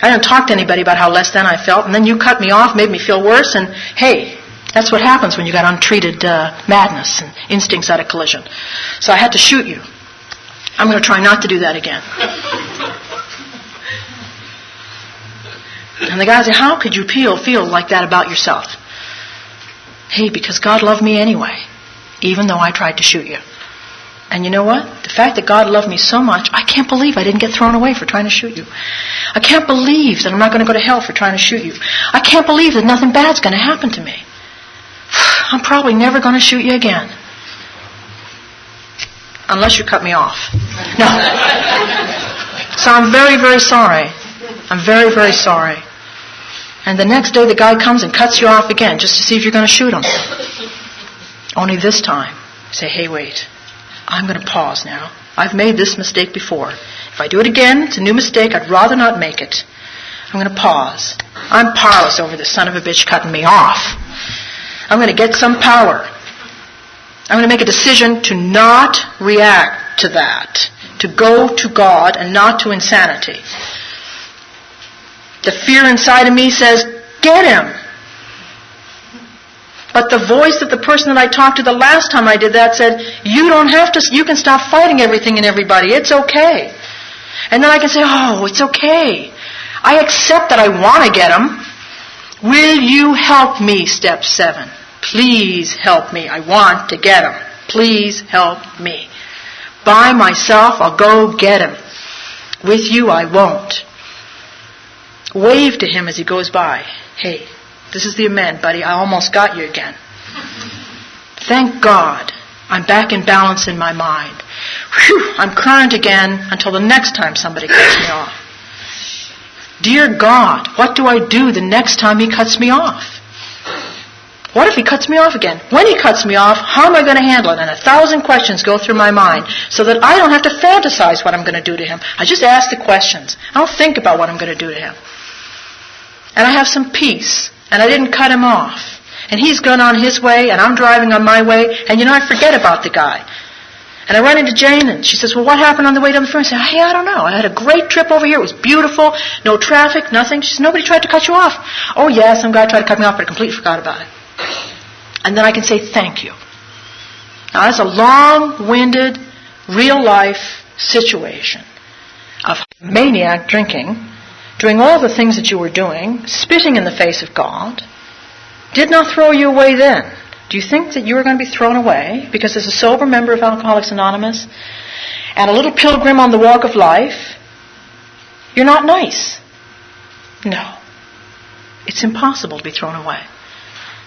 I didn't talk to anybody about how less than I felt, and then you cut me off, made me feel worse, and hey, that's what happens when you got untreated madness and instincts out of collision. So I had to shoot you. I'm going to try not to do that again. And the guy said, how could you feel like that about yourself? Hey, because God loved me anyway, even though I tried to shoot you. And you know what? The fact that God loved me so much, I can't believe I didn't get thrown away for trying to shoot you. I can't believe that I'm not going to go to hell for trying to shoot you. I can't believe that nothing bad's going to happen to me. I'm probably never going to shoot you again. Unless you cut me off. No. So I'm very, very sorry. I'm very, very sorry. And the next day the guy comes and cuts you off again just to see if you're going to shoot him. Only this time, say, hey, wait. I'm going to pause now. I've made this mistake before. If I do it again, it's a new mistake. I'd rather not make it. I'm going to pause. I'm powerless over this son of a bitch cutting me off. I'm going to get some power. I'm going to make a decision to not react to that. To go to God and not to insanity. The fear inside of me says, get him. But the voice of the person that I talked to the last time I did that said, you don't have to, you can stop fighting everything and everybody. It's okay. And then I can say, oh, it's okay. I accept that I want to get him. Will you help me, step 7? Please help me. I want to get him. Please help me. By myself, I'll go get him. With you, I won't. Wave to him as he goes by. Hey, this is the amend, buddy. I almost got you again. Thank God I'm back in balance in my mind. Whew, I'm current again until the next time somebody cuts me off. Dear God, what do I do the next time he cuts me off? What if he cuts me off again? When he cuts me off, how am I going to handle it? And 1,000 questions go through my mind so that I don't have to fantasize what I'm going to do to him. I just ask the questions. I don't think about what I'm going to do to him. And I have some peace. And I didn't cut him off. And he's gone on his way, and I'm driving on my way, and I forget about the guy. And I run into Jane, and she says, well, what happened on the way down the freeway? I say, hey, I don't know. I had a great trip over here. It was beautiful. No traffic, nothing. She says, nobody tried to cut you off. Oh, yeah, some guy tried to cut me off, but I completely forgot about it. And then I can say, thank you. Now, that's a long-winded, real-life situation of maniac drinking, doing all the things that you were doing, spitting in the face of God, did not throw you away then. Do you think that you were going to be thrown away because as a sober member of Alcoholics Anonymous and a little pilgrim on the walk of life, you're not nice? No. It's impossible to be thrown away.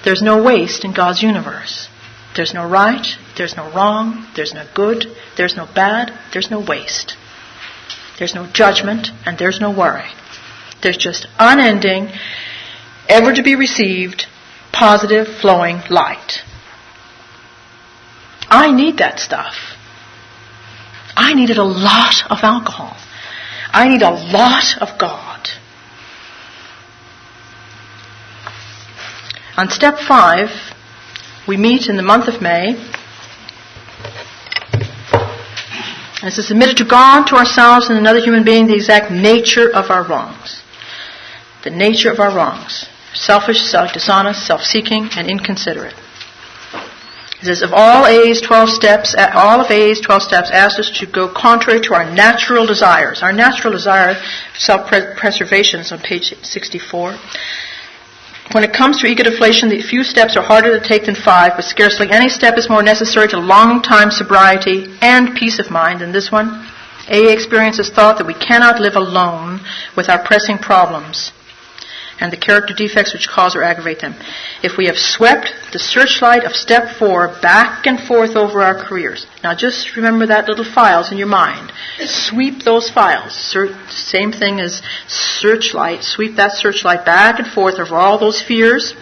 There's no waste in God's universe. There's no right, there's no wrong, there's no good, there's no bad, there's no waste. There's no judgment, and there's no worry. There's just unending, ever to be received, positive, flowing light. I need that stuff. I needed a lot of alcohol. I need a lot of God. On step 5, we meet in the month of May. This is submitted to God, to ourselves, and another human being, the exact nature of our wrongs. The nature of our wrongs. Selfish, dishonest, self-seeking, and inconsiderate. It says, of all A's 12 steps, asked us to go contrary to our natural desires. Our natural desire, self-preservation, is on page 64. When it comes to ego deflation, the few steps are harder to take than 5, but scarcely any step is more necessary to long-time sobriety and peace of mind than this one. AA experiences thought that we cannot live alone with our pressing problems and the character defects which cause or aggravate them. If we have swept the searchlight of step 4 back and forth over our careers. Now just remember that little files in your mind. Sweep those files. Same thing as searchlight. Sweep that searchlight back and forth over all those fears.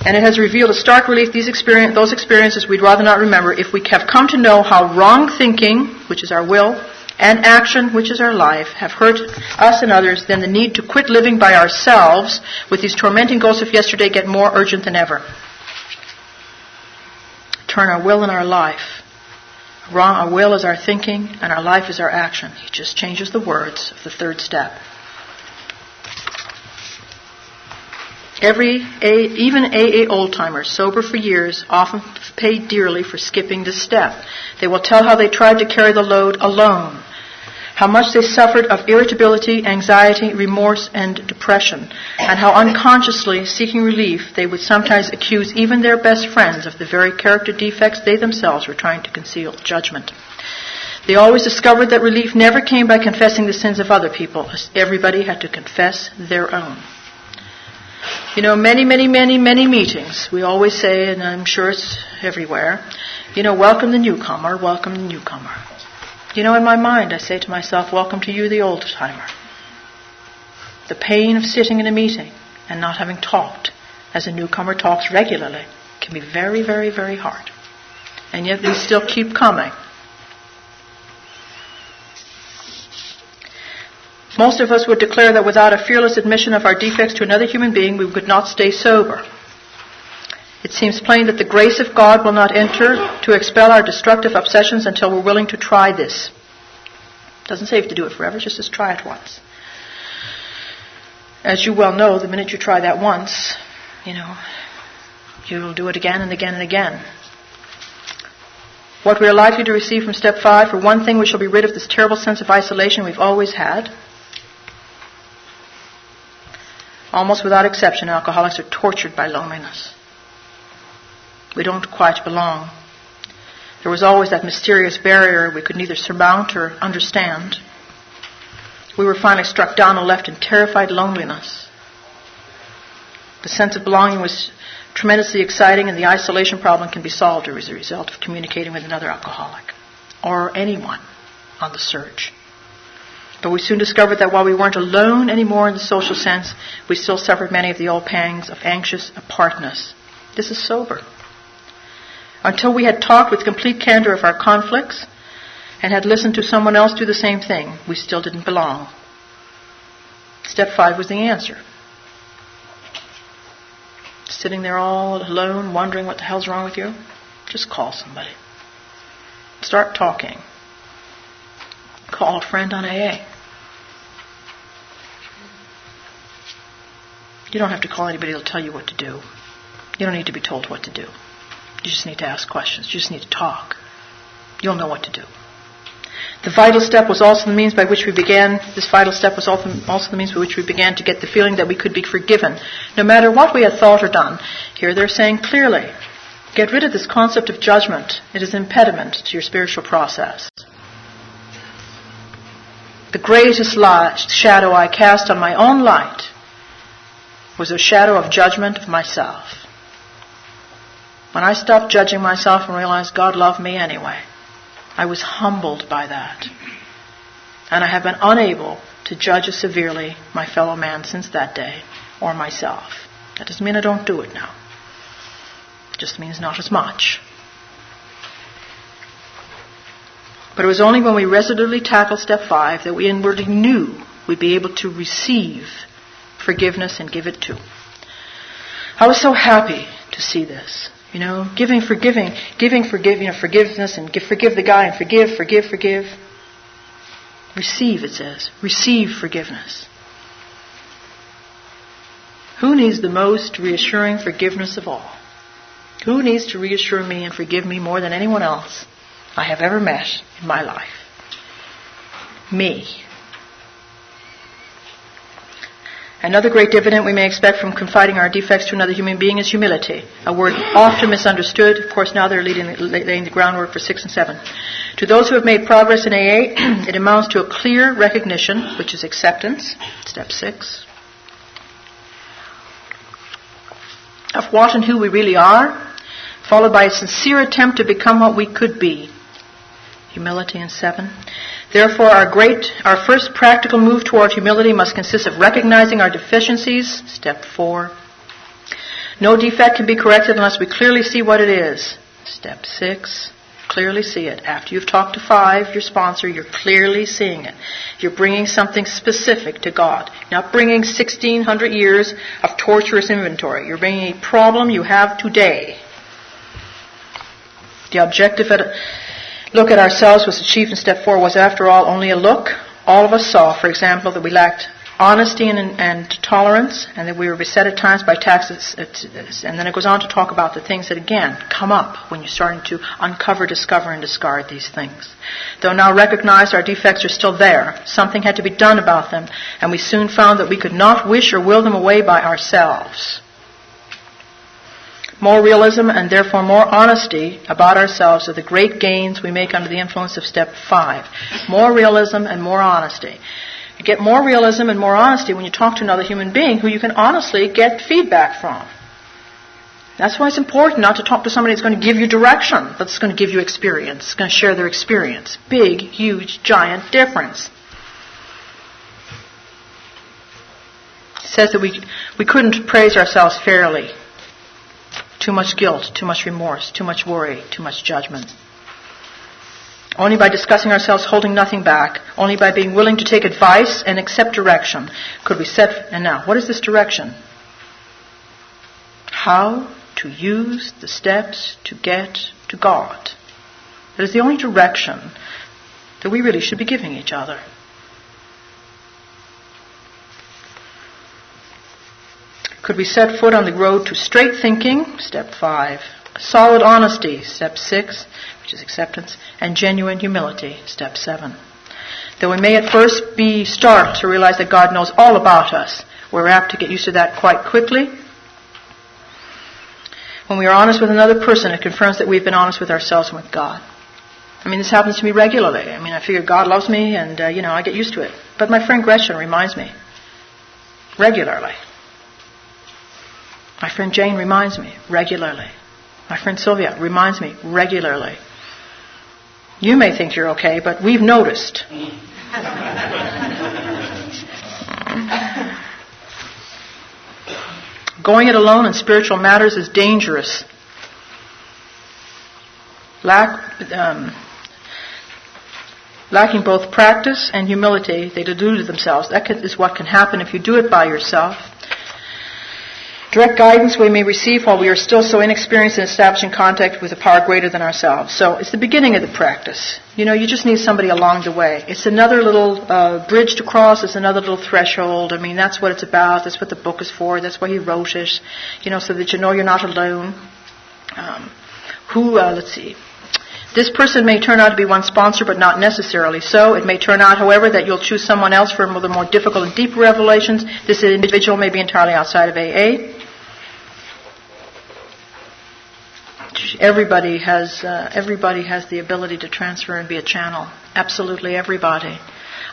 And it has revealed a stark relief those experiences we'd rather not remember if we have come to know how wrong thinking, which is our will, and action, which is our life, have hurt us and others, then the need to quit living by ourselves with these tormenting ghosts of yesterday get more urgent than ever. Turn our will and our life. Our will is our thinking, and our life is our action. He just changes the words of the 3rd step. Even AA old-timers, sober for years, often pay dearly for skipping this step. They will tell how they tried to carry the load alone, how much they suffered of irritability, anxiety, remorse, and depression, and how unconsciously, seeking relief, they would sometimes accuse even their best friends of the very character defects they themselves were trying to conceal. Judgment. They always discovered that relief never came by confessing the sins of other people. Everybody had to confess their own. Many meetings, we always say, and I'm sure it's everywhere, welcome the newcomer, welcome the newcomer. In my mind, I say to myself, welcome to you, the old-timer. The pain of sitting in a meeting and not having talked, as a newcomer talks regularly, can be very, very, very hard. And yet we still keep coming. Most of us would declare that without a fearless admission of our defects to another human being, we could not stay sober. It seems plain that the grace of God will not enter to expel our destructive obsessions until we're willing to try this. It doesn't say you have to do it forever, just try it once. As you well know, the minute you try that once, you'll do it again and again and again. What we are likely to receive from step 5, for one thing, we shall be rid of this terrible sense of isolation we've always had. Almost without exception, alcoholics are tortured by loneliness. We don't quite belong. There was always that mysterious barrier we could neither surmount or understand. We were finally struck down and left in terrified loneliness. The sense of belonging was tremendously exciting, and the isolation problem can be solved as a result of communicating with another alcoholic or anyone on the search. But we soon discovered that while we weren't alone anymore in the social sense, we still suffered many of the old pangs of anxious apartness. This is sober. Until we had talked with complete candor of our conflicts and had listened to someone else do the same thing, we still didn't belong. Step 5 was the answer. Sitting there all alone, wondering what the hell's wrong with you? Just call somebody. Start talking. Call a friend on AA. You don't have to call anybody that'll tell you what to do. You don't need to be told what to do. You just need to ask questions. You just need to talk. You'll know what to do. The vital step was also the means by which we began. This vital step was also the means by which we began to get the feeling that we could be forgiven, no matter what we had thought or done. Here they're saying clearly, get rid of this concept of judgment. It is an impediment to your spiritual process. The greatest shadow I cast on my own light was a shadow of judgment of myself. When I stopped judging myself and realized God loved me anyway, I was humbled by that. And I have been unable to judge as severely my fellow man since that day, or myself. That doesn't mean I don't do it now. It just means not as much. But it was only when we resolutely tackled step 5 that we inwardly knew we'd be able to receive forgiveness and give it too. I was so happy to see this. Giving forgiveness and forgive the guy and forgive. Receive, it says. Receive forgiveness. Who needs the most reassuring forgiveness of all? Who needs to reassure me and forgive me more than anyone else I have ever met in my life? Me. Another great dividend we may expect from confiding our defects to another human being is humility, a word often misunderstood. Of course, now they're laying the groundwork for 6 and 7. To those who have made progress in AA, it amounts to a clear recognition, which is acceptance, step 6, of what and who we really are, followed by a sincere attempt to become what we could be, humility in 7. Therefore, our first practical move toward humility must consist of recognizing our deficiencies, step 4. No defect can be corrected unless we clearly see what it is, step 6. Clearly see it. After you've talked to 5, your sponsor, you're clearly seeing it. You're bringing something specific to God, not bringing 1,600 years of torturous inventory. You're bringing a problem you have today. The objective look at ourselves was achieved in step 4 was, after all, only a look. All of us saw, for example, that we lacked honesty and tolerance, and that we were beset at times by taxes. And then it goes on to talk about the things that, again, come up when you're starting to uncover, discover, and discard these things. Though now recognized, our defects are still there. Something had to be done about them, and we soon found that we could not wish or will them away by ourselves. More realism and therefore more honesty about ourselves are the great gains we make under the influence of Step 5. More realism and more honesty. You get more realism and more honesty when you talk to another human being who you can honestly get feedback from. That's why it's important not to talk to somebody that's going to give you direction, but that's going to give you experience. It's going to share their experience. Big, huge, giant difference. It says that we couldn't praise ourselves fairly. Too much guilt, too much remorse, too much worry, too much judgment. Only by discussing ourselves, holding nothing back, only by being willing to take advice and accept direction, could we set... And now, what is this direction? How to use the steps to get to God. That is the only direction that we really should be giving each other. Could we set foot on the road to straight thinking, Step 5, solid honesty, Step 6, which is acceptance, and genuine humility, Step 7. Though we may at first be startled to realize that God knows all about us, we're apt to get used to that quite quickly. When we are honest with another person, it confirms that we've been honest with ourselves and with God. I mean, this happens to me regularly. I mean, I figure God loves me and, I get used to it. But my friend Gretchen reminds me regularly. My friend Jane reminds me regularly. My friend Sylvia reminds me regularly. You may think you're okay, but we've noticed. Going it alone in spiritual matters is dangerous. Lacking both practice and humility, they delude themselves. That is what can happen if you do it by yourself. Direct guidance we may receive while we are still so inexperienced in establishing contact with a power greater than ourselves. So it's the beginning of the practice. You just need somebody along the way. It's another little bridge to cross. It's another little threshold. I mean, that's what it's about. That's what the book is for. That's why he wrote it. So that you're not alone. Let's see. This person may turn out to be one's sponsor, but not necessarily so. It may turn out, however, that you'll choose someone else for the more difficult and deeper revelations. This individual may be entirely outside of AA. Everybody has the ability to transfer and be a channel. Absolutely everybody.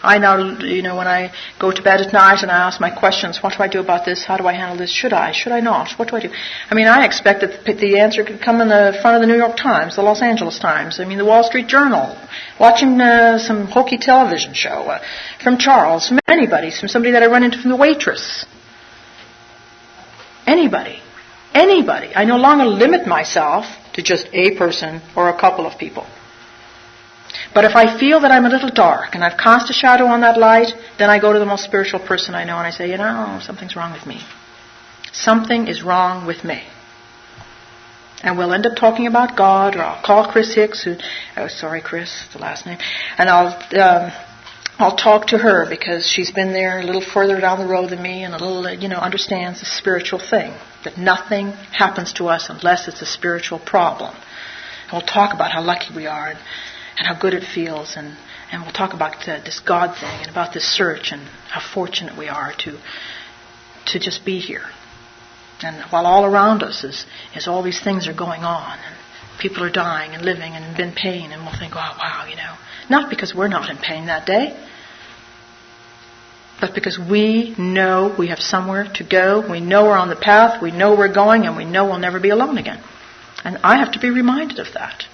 I now, when I go to bed at night and I ask my questions, what do I do about this? How do I handle this? Should I? Should I not? What do I do? I mean, I expect that the answer could come in the front of the New York Times, the Los Angeles Times, the Wall Street Journal, watching some hokey television show, from Charles, from anybody, from somebody that I run into, from the waitress. Anybody. I no longer limit myself to just a person or a couple of people. But if I feel that I'm a little dark and I've cast a shadow on that light, then I go to the most spiritual person I know and I say, something's wrong with me. Something is wrong with me. And we'll end up talking about God, or I'll call Chris Hicks, Chris, the last name, and I'll talk to her because she's been there a little further down the road than me and a little, understands the spiritual thing. That nothing happens to us unless it's a spiritual problem. And we'll talk about how lucky we are and how good it feels, and we'll talk about this God thing and about this search and how fortunate we are to just be here. And while all around us is all these things are going on, and people are dying and living and in pain, and we'll think, oh wow, not because we're not in pain that day, but because we know we have somewhere to go, we know we're on the path, we know we're going, and we know we'll never be alone again. And I have to be reminded of that.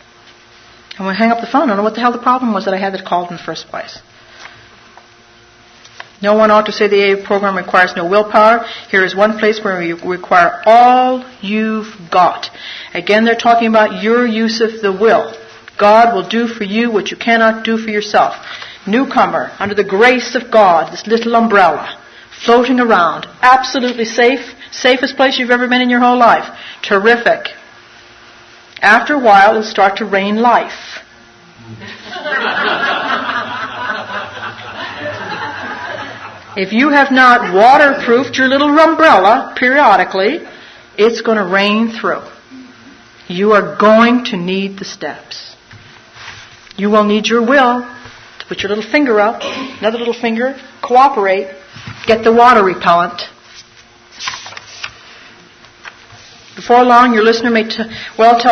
And when I hang up the phone, I don't know what the hell the problem was that I had that called in the first place. No one ought to say the AA program requires no willpower. Here is one place where you require all you've got. Again, they're talking about your use of the will. God will do for you what you cannot do for yourself. Newcomer, under the grace of God, this little umbrella, floating around, absolutely safe, safest place you've ever been in your whole life. Terrific. After a while, it'll start to rain life. If you have not waterproofed your little umbrella periodically, it's going to rain through. You are going to need the steps. You will need your will to put your little finger up, another little finger, cooperate, get the water repellent. Before long, your listener may tell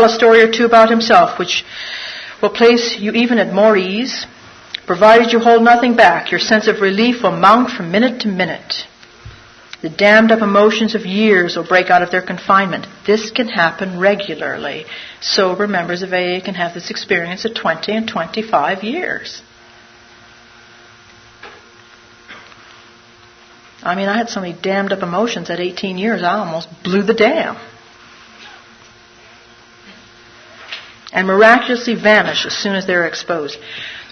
a story or two about himself, which will place you even at more ease. Provided you hold nothing back, your sense of relief will mount from minute to minute. The dammed up emotions of years will break out of their confinement. This can happen regularly. Sober members of AA can have this experience at 20 and 25 years. I mean, I had so many dammed up emotions at 18 years, I almost blew the dam. And miraculously vanish as soon as they're exposed.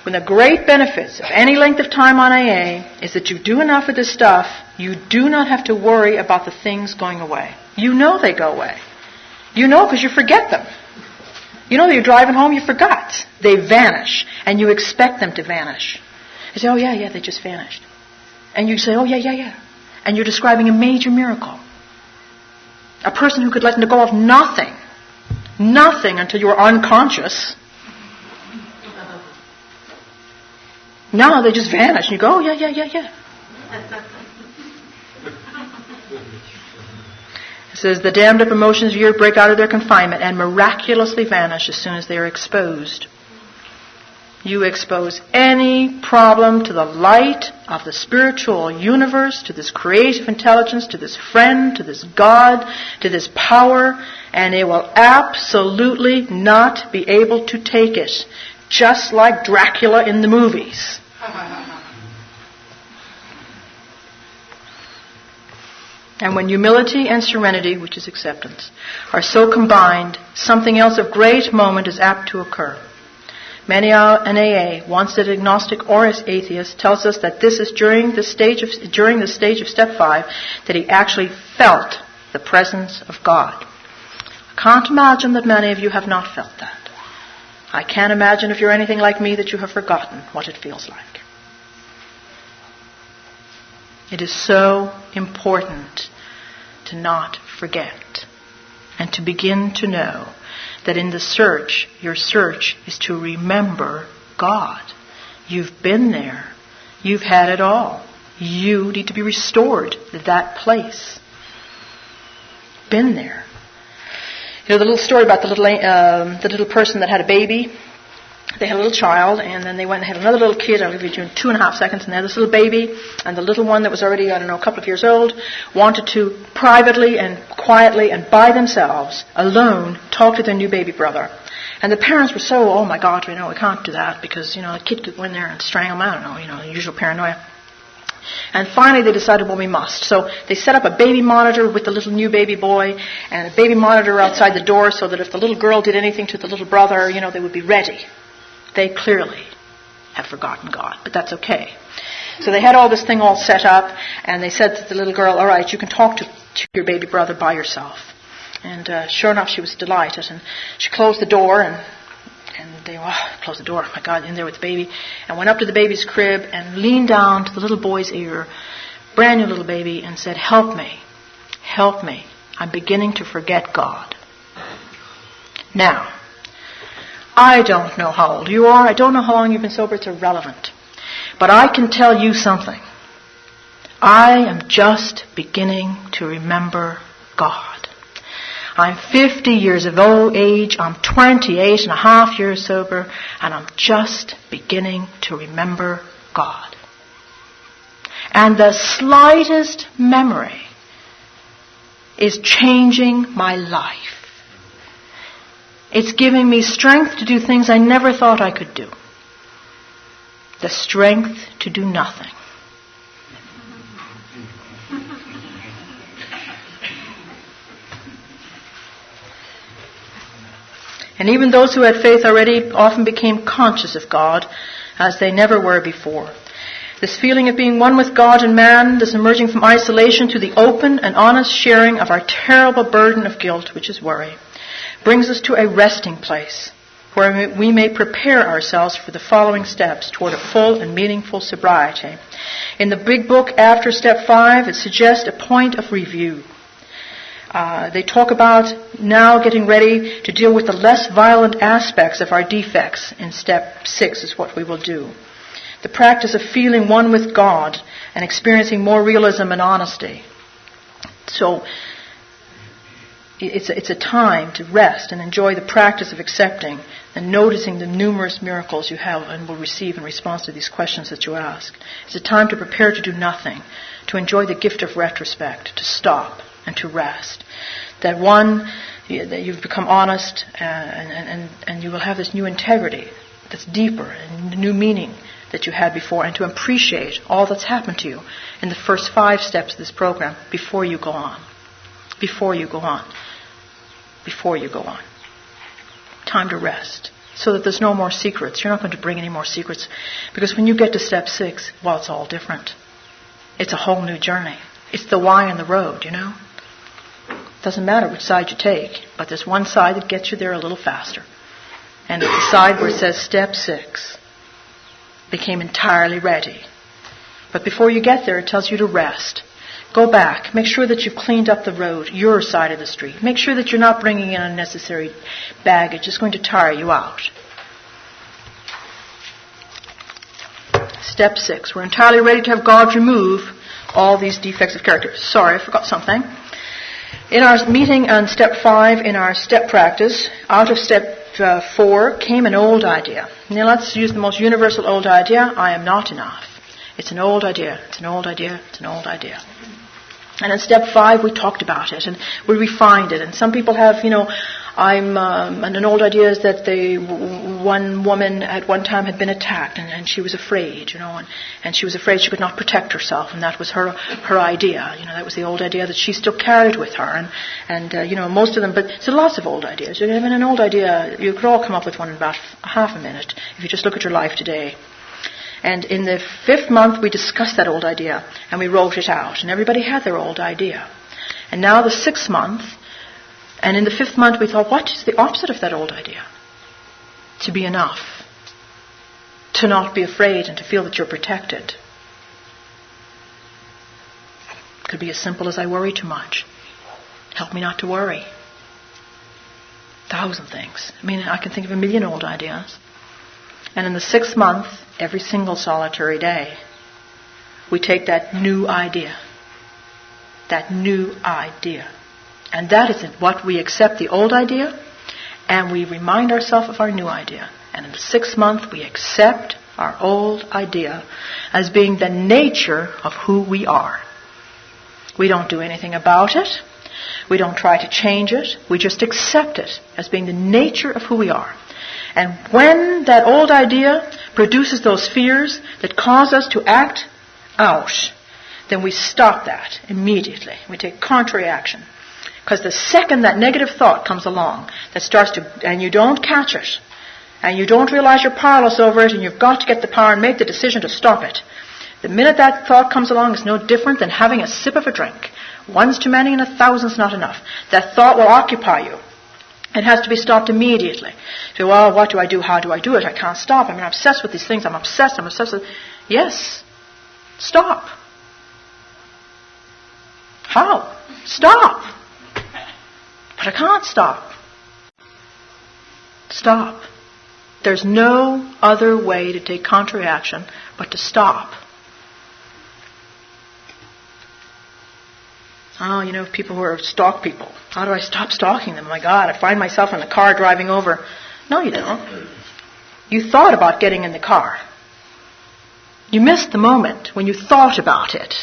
One of the great benefits of any length of time on AA is that you do enough of this stuff, you do not have to worry about the things going away. You know they go away. You know because you forget them. You know that you're driving home, you forgot. They vanish, and you expect them to vanish. You say, oh yeah, they just vanished. And you say, oh yeah. And you're describing a major miracle. A person who could let go of nothing until you were unconscious. No, they just vanish. And you go, oh, yeah. It says, the dammed up emotions of years break out of their confinement and miraculously vanish as soon as they are exposed. You expose any problem to the light of the spiritual universe, to this creative intelligence, to this friend, to this God, to this power, and it will absolutely not be able to take it. Just like Dracula in the movies. And when humility and serenity, which is acceptance, are so combined, something else of great moment is apt to occur. Many an AA, once an agnostic or as atheist, tells us that this is during the stage of step 5 that he actually felt the presence of God. I can't imagine that many of you have not felt that. I can't imagine if you're anything like me that you have forgotten what it feels like. It is so important to not forget and to begin to know that in the search, your search is to remember God. You've been there. You've had it all. You need to be restored to that place. Been there. You know the little story about the little person that had a baby. They had a little child, and then they went and had another little kid. I'll give you 2.5 seconds. And they had this little baby, and the little one that was already, a couple of years old, wanted to privately and quietly and by themselves, alone, talk to their new baby brother. And the parents were so, oh my God, we can't do that because, the kid could go in there and strangle him. I don't know, the usual paranoia. And finally they decided, well, we must. So they set up a baby monitor with the little new baby boy and a baby monitor outside the door so that if the little girl did anything to the little brother, they would be ready. They clearly have forgotten God, but that's okay. So they had all this thing all set up, and they said to the little girl, all right, you can talk to your baby brother by yourself. And sure enough, she was delighted, and she closed the door, and they closed the door, my God, in there with the baby, and went up to the baby's crib and leaned down to the little boy's ear, brand new little baby, and said, help me, I'm beginning to forget God. Now, I don't know how old you are, I don't know how long you've been sober, it's irrelevant. But I can tell you something. I am just beginning to remember God. I'm 50 years of old age, I'm 28 and a half years sober, and I'm just beginning to remember God. And the slightest memory is changing my life. It's giving me strength to do things I never thought I could do. The strength to do nothing. And even those who had faith already often became conscious of God as they never were before. This feeling of being one with God and man, this emerging from isolation to the open and honest sharing of our terrible burden of guilt, which is worry, brings us to a resting place. where we may prepare ourselves for the following steps toward a full and meaningful sobriety. In the big book after step 5, it suggests a point of review. They talk about now getting ready to deal with the less violent aspects of our defects. In step 6 is what we will do. The practice of feeling one with God and experiencing more realism and honesty. So it's a time to rest and enjoy the practice of accepting and noticing the numerous miracles you have and will receive in response to these questions that you ask. It's a time to prepare to do nothing, to enjoy the gift of retrospect, to stop and to rest. That you've become honest and you will have this new integrity that's deeper and new meaning that you had before, and to appreciate all that's happened to you in the first 5 steps of this program before you go on. Before you go on. Before you go on. Time to rest. So that there's no more secrets. You're not going to bring any more secrets. Because when you get to step 6, well, it's all different. It's a whole new journey. It's the why on the road, you know. It doesn't matter which side you take, but there's one side that gets you there a little faster. And it's the side where it says step 6. Became entirely ready. But before you get there, it tells you to rest. Go back. Make sure that you've cleaned up the road, your side of the street. Make sure that you're not bringing in unnecessary baggage. It's going to tire you out. Step 6. We're entirely ready to have God remove all these defects of character. Sorry, I forgot something. In our meeting on step 5, in our step practice, out of step 4 came an old idea. Now let's use the most universal old idea. I am not enough. It's an old idea. It's an old idea. It's an old idea. And in step 5 we talked about it and we refined it. And some people have, and an old idea is that one woman at one time had been attacked and she was afraid, and she was afraid she could not protect herself, and that was her idea. That was the old idea that she still carried with her, and most of them. But there's lots of old ideas. Even an old idea, you could all come up with one in about half a minute if you just look at your life today. And in the 5th month, we discussed that old idea, and we wrote it out, and everybody had their old idea. And now the 6th month, and in the 5th month, we thought, what is the opposite of that old idea? To be enough. To not be afraid and to feel that you're protected. It could be as simple as I worry too much. Help me not to worry. 1,000 things. I can think of a million old ideas. And in the 6th month, every single solitary day, we take that new idea. That new idea. And that is what we accept the old idea, and we remind ourselves of our new idea. And in the 6th month, we accept our old idea as being the nature of who we are. We don't do anything about it. We don't try to change it. We just accept it as being the nature of who we are. And when that old idea produces those fears that cause us to act out, then we stop that immediately. We take contrary action. Because the second that negative thought comes along, that starts to, and you don't catch it, and you don't realize you're powerless over it, and you've got to get the power and make the decision to stop it. The minute that thought comes along, it's no different than having a sip of a drink. One's too many and 1,000's not enough. That thought will occupy you. It has to be stopped immediately. So, well, what do I do? How do I do it? I can't stop. I'm obsessed with these things. I'm obsessed with... Yes. Stop. How? Stop. But I can't stop. Stop. There's no other way to take contrary action but to stop. People who are stalk people. How do I stop stalking them? Oh my God, I find myself in the car driving over. No, you don't. You thought about getting in the car. You missed the moment when you thought about it.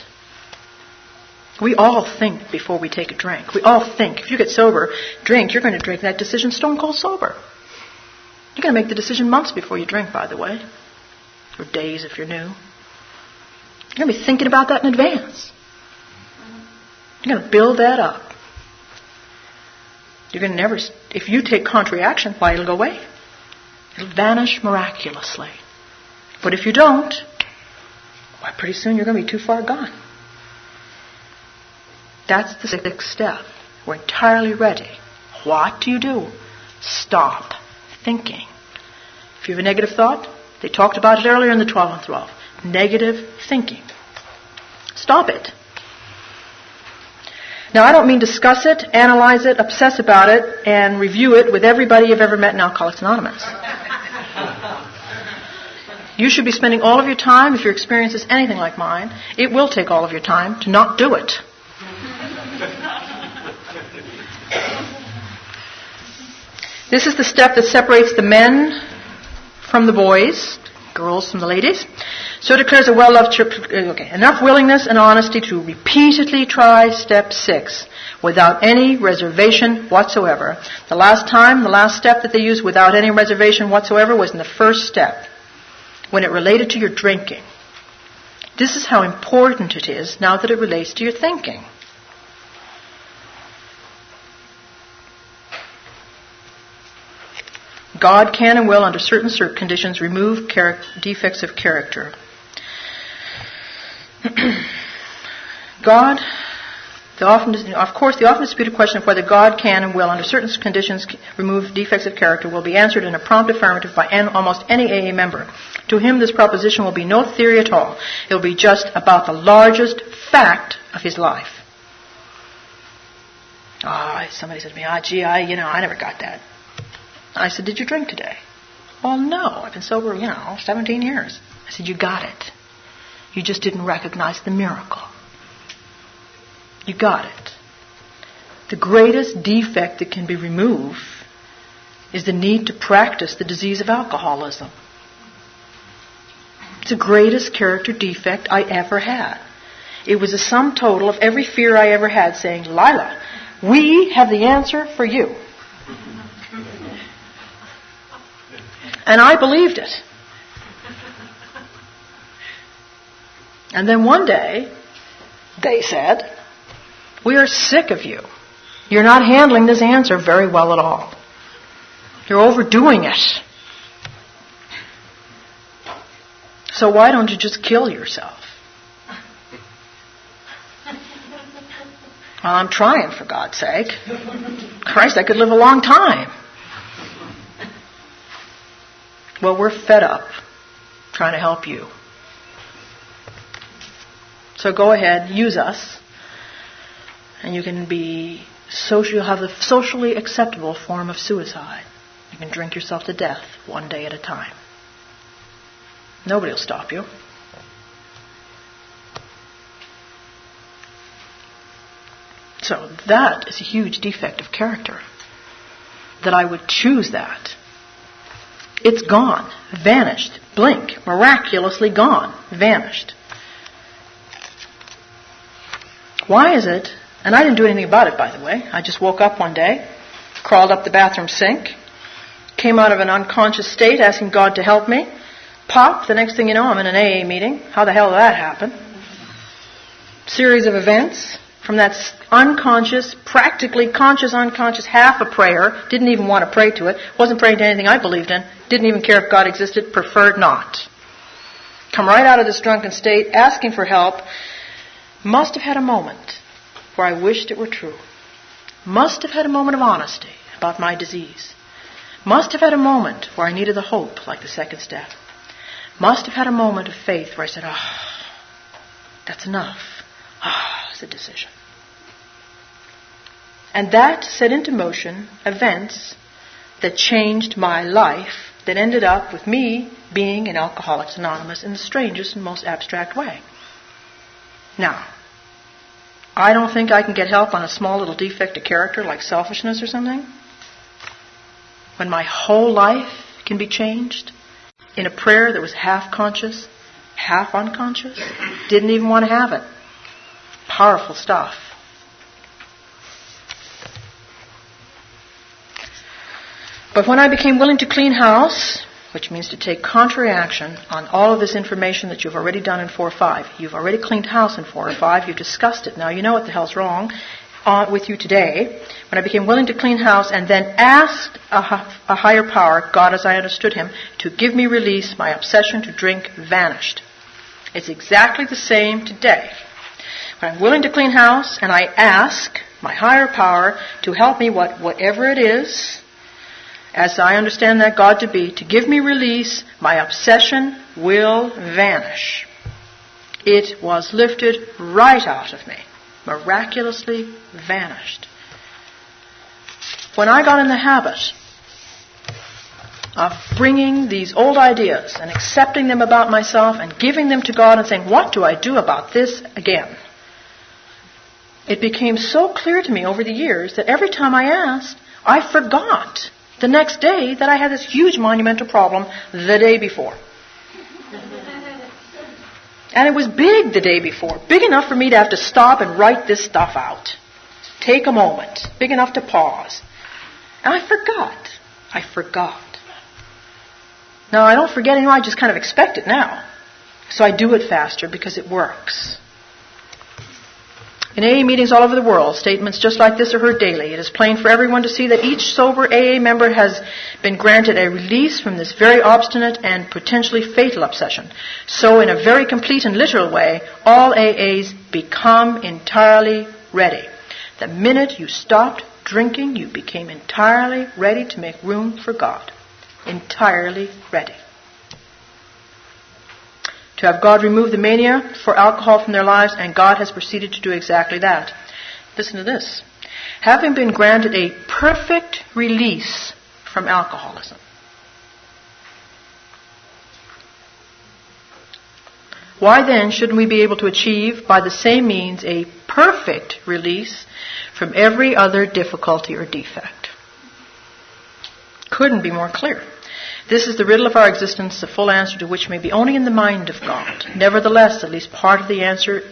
We all think before we take a drink. We all think. If you get sober, drink, you're going to drink that decision stone cold sober. You're going to make the decision months before you drink, by the way. Or days if you're new. You're going to be thinking about that in advance. You're going to build that up. You're going to never, if you take contrary action, why, it'll go away. It'll vanish miraculously. But if you don't, why, pretty soon you're going to be too far gone. That's the 6th step. We're entirely ready. What do? Stop thinking. If you have a negative thought, they talked about it earlier in the 12 on 12. Negative thinking. Stop it. Now, I don't mean discuss it, analyze it, obsess about it, and review it with everybody you've ever met in Alcoholics Anonymous. You should be spending all of your time, if your experience is anything like mine, it will take all of your time to not do it. This is the step that separates the men from the boys, girls from the ladies. So it declares a well-loved church. Okay, enough willingness and honesty to repeatedly try step 6 without any reservation whatsoever. The last step that they used without any reservation whatsoever was in the first step, when it related to your drinking. This is how important it is now that it relates to your thinking. God can and will, under certain conditions, remove defects of character. The often disputed question of whether God can and will, under certain conditions, remove defects of character will be answered in a prompt affirmative by almost any AA member. To him, this proposition will be no theory at all. It will be just about the largest fact of his life. Somebody said to me, I never got that. I said, did you drink today? Well, no, I've been sober, 17 years. I said, you got it. You just didn't recognize the miracle. You got it. The greatest defect that can be removed is the need to practice the disease of alcoholism. It's the greatest character defect I ever had. It was a sum total of every fear I ever had, saying, Lila, we have the answer for you. And I believed it. And then one day, they said, we are sick of you. You're not handling this answer very well at all. You're overdoing it. So why don't you just kill yourself? Well, I'm trying, for God's sake. Christ, I could live a long time. Well, we're fed up trying to help you. So go ahead, use us, and you can you'll have the socially acceptable form of suicide. You can drink yourself to death one day at a time. Nobody will stop you. So that is a huge defect of character, that I would choose that. It's gone, vanished, blink, miraculously gone, vanished. Why is it, and I didn't do anything about it, by the way. I just woke up one day, crawled up the bathroom sink, came out of an unconscious state asking God to help me, pop, the next thing you know, I'm in an AA meeting. How the hell did that happen? Series of events. From that unconscious, practically conscious, unconscious, half a prayer, didn't even want to pray to it, wasn't praying to anything I believed in, didn't even care if God existed, preferred not. Come right out of this drunken state, asking for help, must have had a moment where I wished it were true. Must have had a moment of honesty about my disease. Must have had a moment where I needed the hope, like the second step. Must have had a moment of faith where I said, that's enough. It's a decision. And that set into motion events that changed my life, that ended up with me being in Alcoholics Anonymous in the strangest and most abstract way. Now, I don't think I can get help on a small little defect of character like selfishness or something. When my whole life can be changed in a prayer that was half conscious, half unconscious, didn't even want to have it. Powerful stuff. But when I became willing to clean house, which means to take contrary action on all of this information that you've already done in 4 or 5. You've already cleaned house in 4 or 5. You've discussed it. Now you know what the hell's wrong with you today. When I became willing to clean house and then asked a higher power, God as I understood him, to give me release, my obsession to drink vanished. It's exactly the same today. When I'm willing to clean house and I ask my higher power to help me, whatever it is, as I understand that God to be, to give me release, my obsession will vanish. It was lifted right out of me, miraculously vanished. When I got in the habit of bringing these old ideas and accepting them about myself and giving them to God and saying, what do I do about this again? It became so clear to me over the years that every time I asked, I forgot the next day that I had this huge monumental problem the day before. And it was big the day before, big enough for me to have to stop and write this stuff out. Take a moment, big enough to pause. And I forgot. Now, I don't forget anymore, I just kind of expect it now. So I do it faster because it works. In AA meetings all over the world, statements just like this are heard daily. It is plain for everyone to see that each sober AA member has been granted a release from this very obstinate and potentially fatal obsession. So in a very complete and literal way, all AAs become entirely ready. The minute you stopped drinking, you became entirely ready to make room for God. Entirely ready. To have God remove the mania for alcohol from their lives, and God has proceeded to do exactly that. Listen to this. Having been granted a perfect release from alcoholism. Why then shouldn't we be able to achieve by the same means a perfect release from every other difficulty or defect? Couldn't be more clear. This is the riddle of our existence, the full answer to which may be only in the mind of God. Nevertheless, at least part of the answer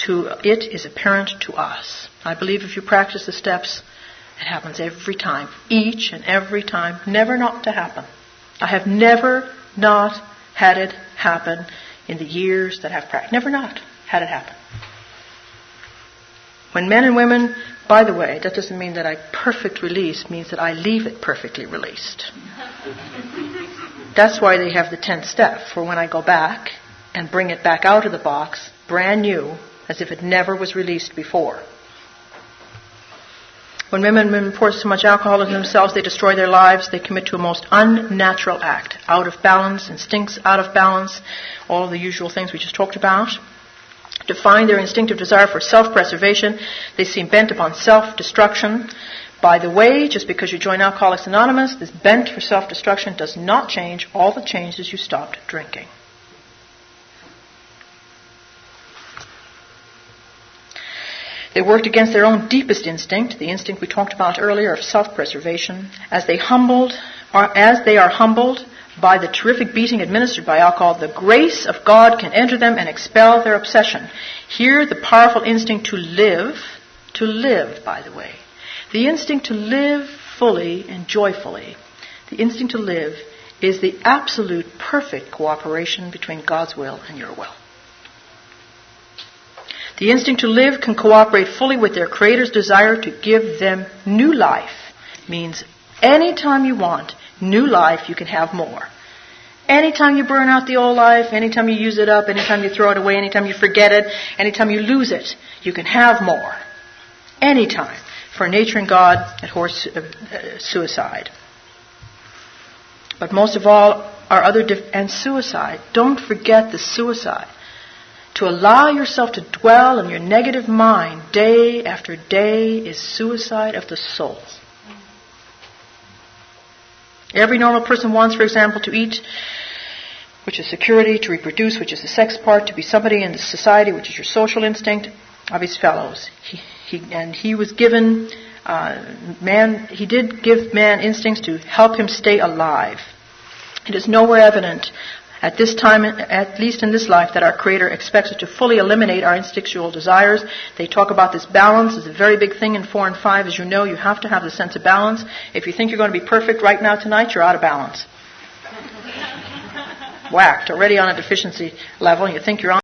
to it is apparent to us. I believe if you practice the steps, it happens every time, each and every time, never not to happen. I have never not had it happen in the years that I've practiced. Never not had it happen. When men and women, by the way, that doesn't mean that I perfect release, means that I leave it perfectly released. That's why they have the 10th step, for when I go back and bring it back out of the box, brand new, as if it never was released before. When women pour so much alcohol into themselves, they destroy their lives, they commit to a most unnatural act, out of balance, instincts out of balance, all of the usual things we just talked about. To find their instinctive desire for self-preservation, they seem bent upon self-destruction. By the way, just because you join Alcoholics Anonymous, this bent for self-destruction does not change all the changes you stopped drinking. They worked against their own deepest instinct, the instinct we talked about earlier of self-preservation, as they are humbled by the terrific beating administered by alcohol. The grace of God can enter them and expel their obsession. Here, the powerful instinct to live, by the way, the instinct to live fully and joyfully, the instinct to live is the absolute perfect cooperation between God's will and your will. The instinct to live can cooperate fully with their Creator's desire to give them new life. Means anytime you want new life, you can have more. Anytime you burn out the old life, anytime you use it up, anytime you throw it away, anytime you forget it, anytime you lose it, you can have more. Anytime. For nature and God abhors suicide. But most of all, and suicide. Don't forget the suicide. To allow yourself to dwell in your negative mind day after day is suicide of the soul. Every normal person wants, for example, to eat, which is security, to reproduce, which is the sex part, to be somebody in the society, which is your social instinct, of his fellows. He was given, he did give man instincts to help him stay alive. It is nowhere evident at this time, at least in this life, that our Creator expects us to fully eliminate our instinctual desires. They talk about this balance is a very big thing in 4 and 5. As you know, you have to have the sense of balance. If you think you're going to be perfect right now tonight, you're out of balance. Whacked, already on a deficiency level. You think you're on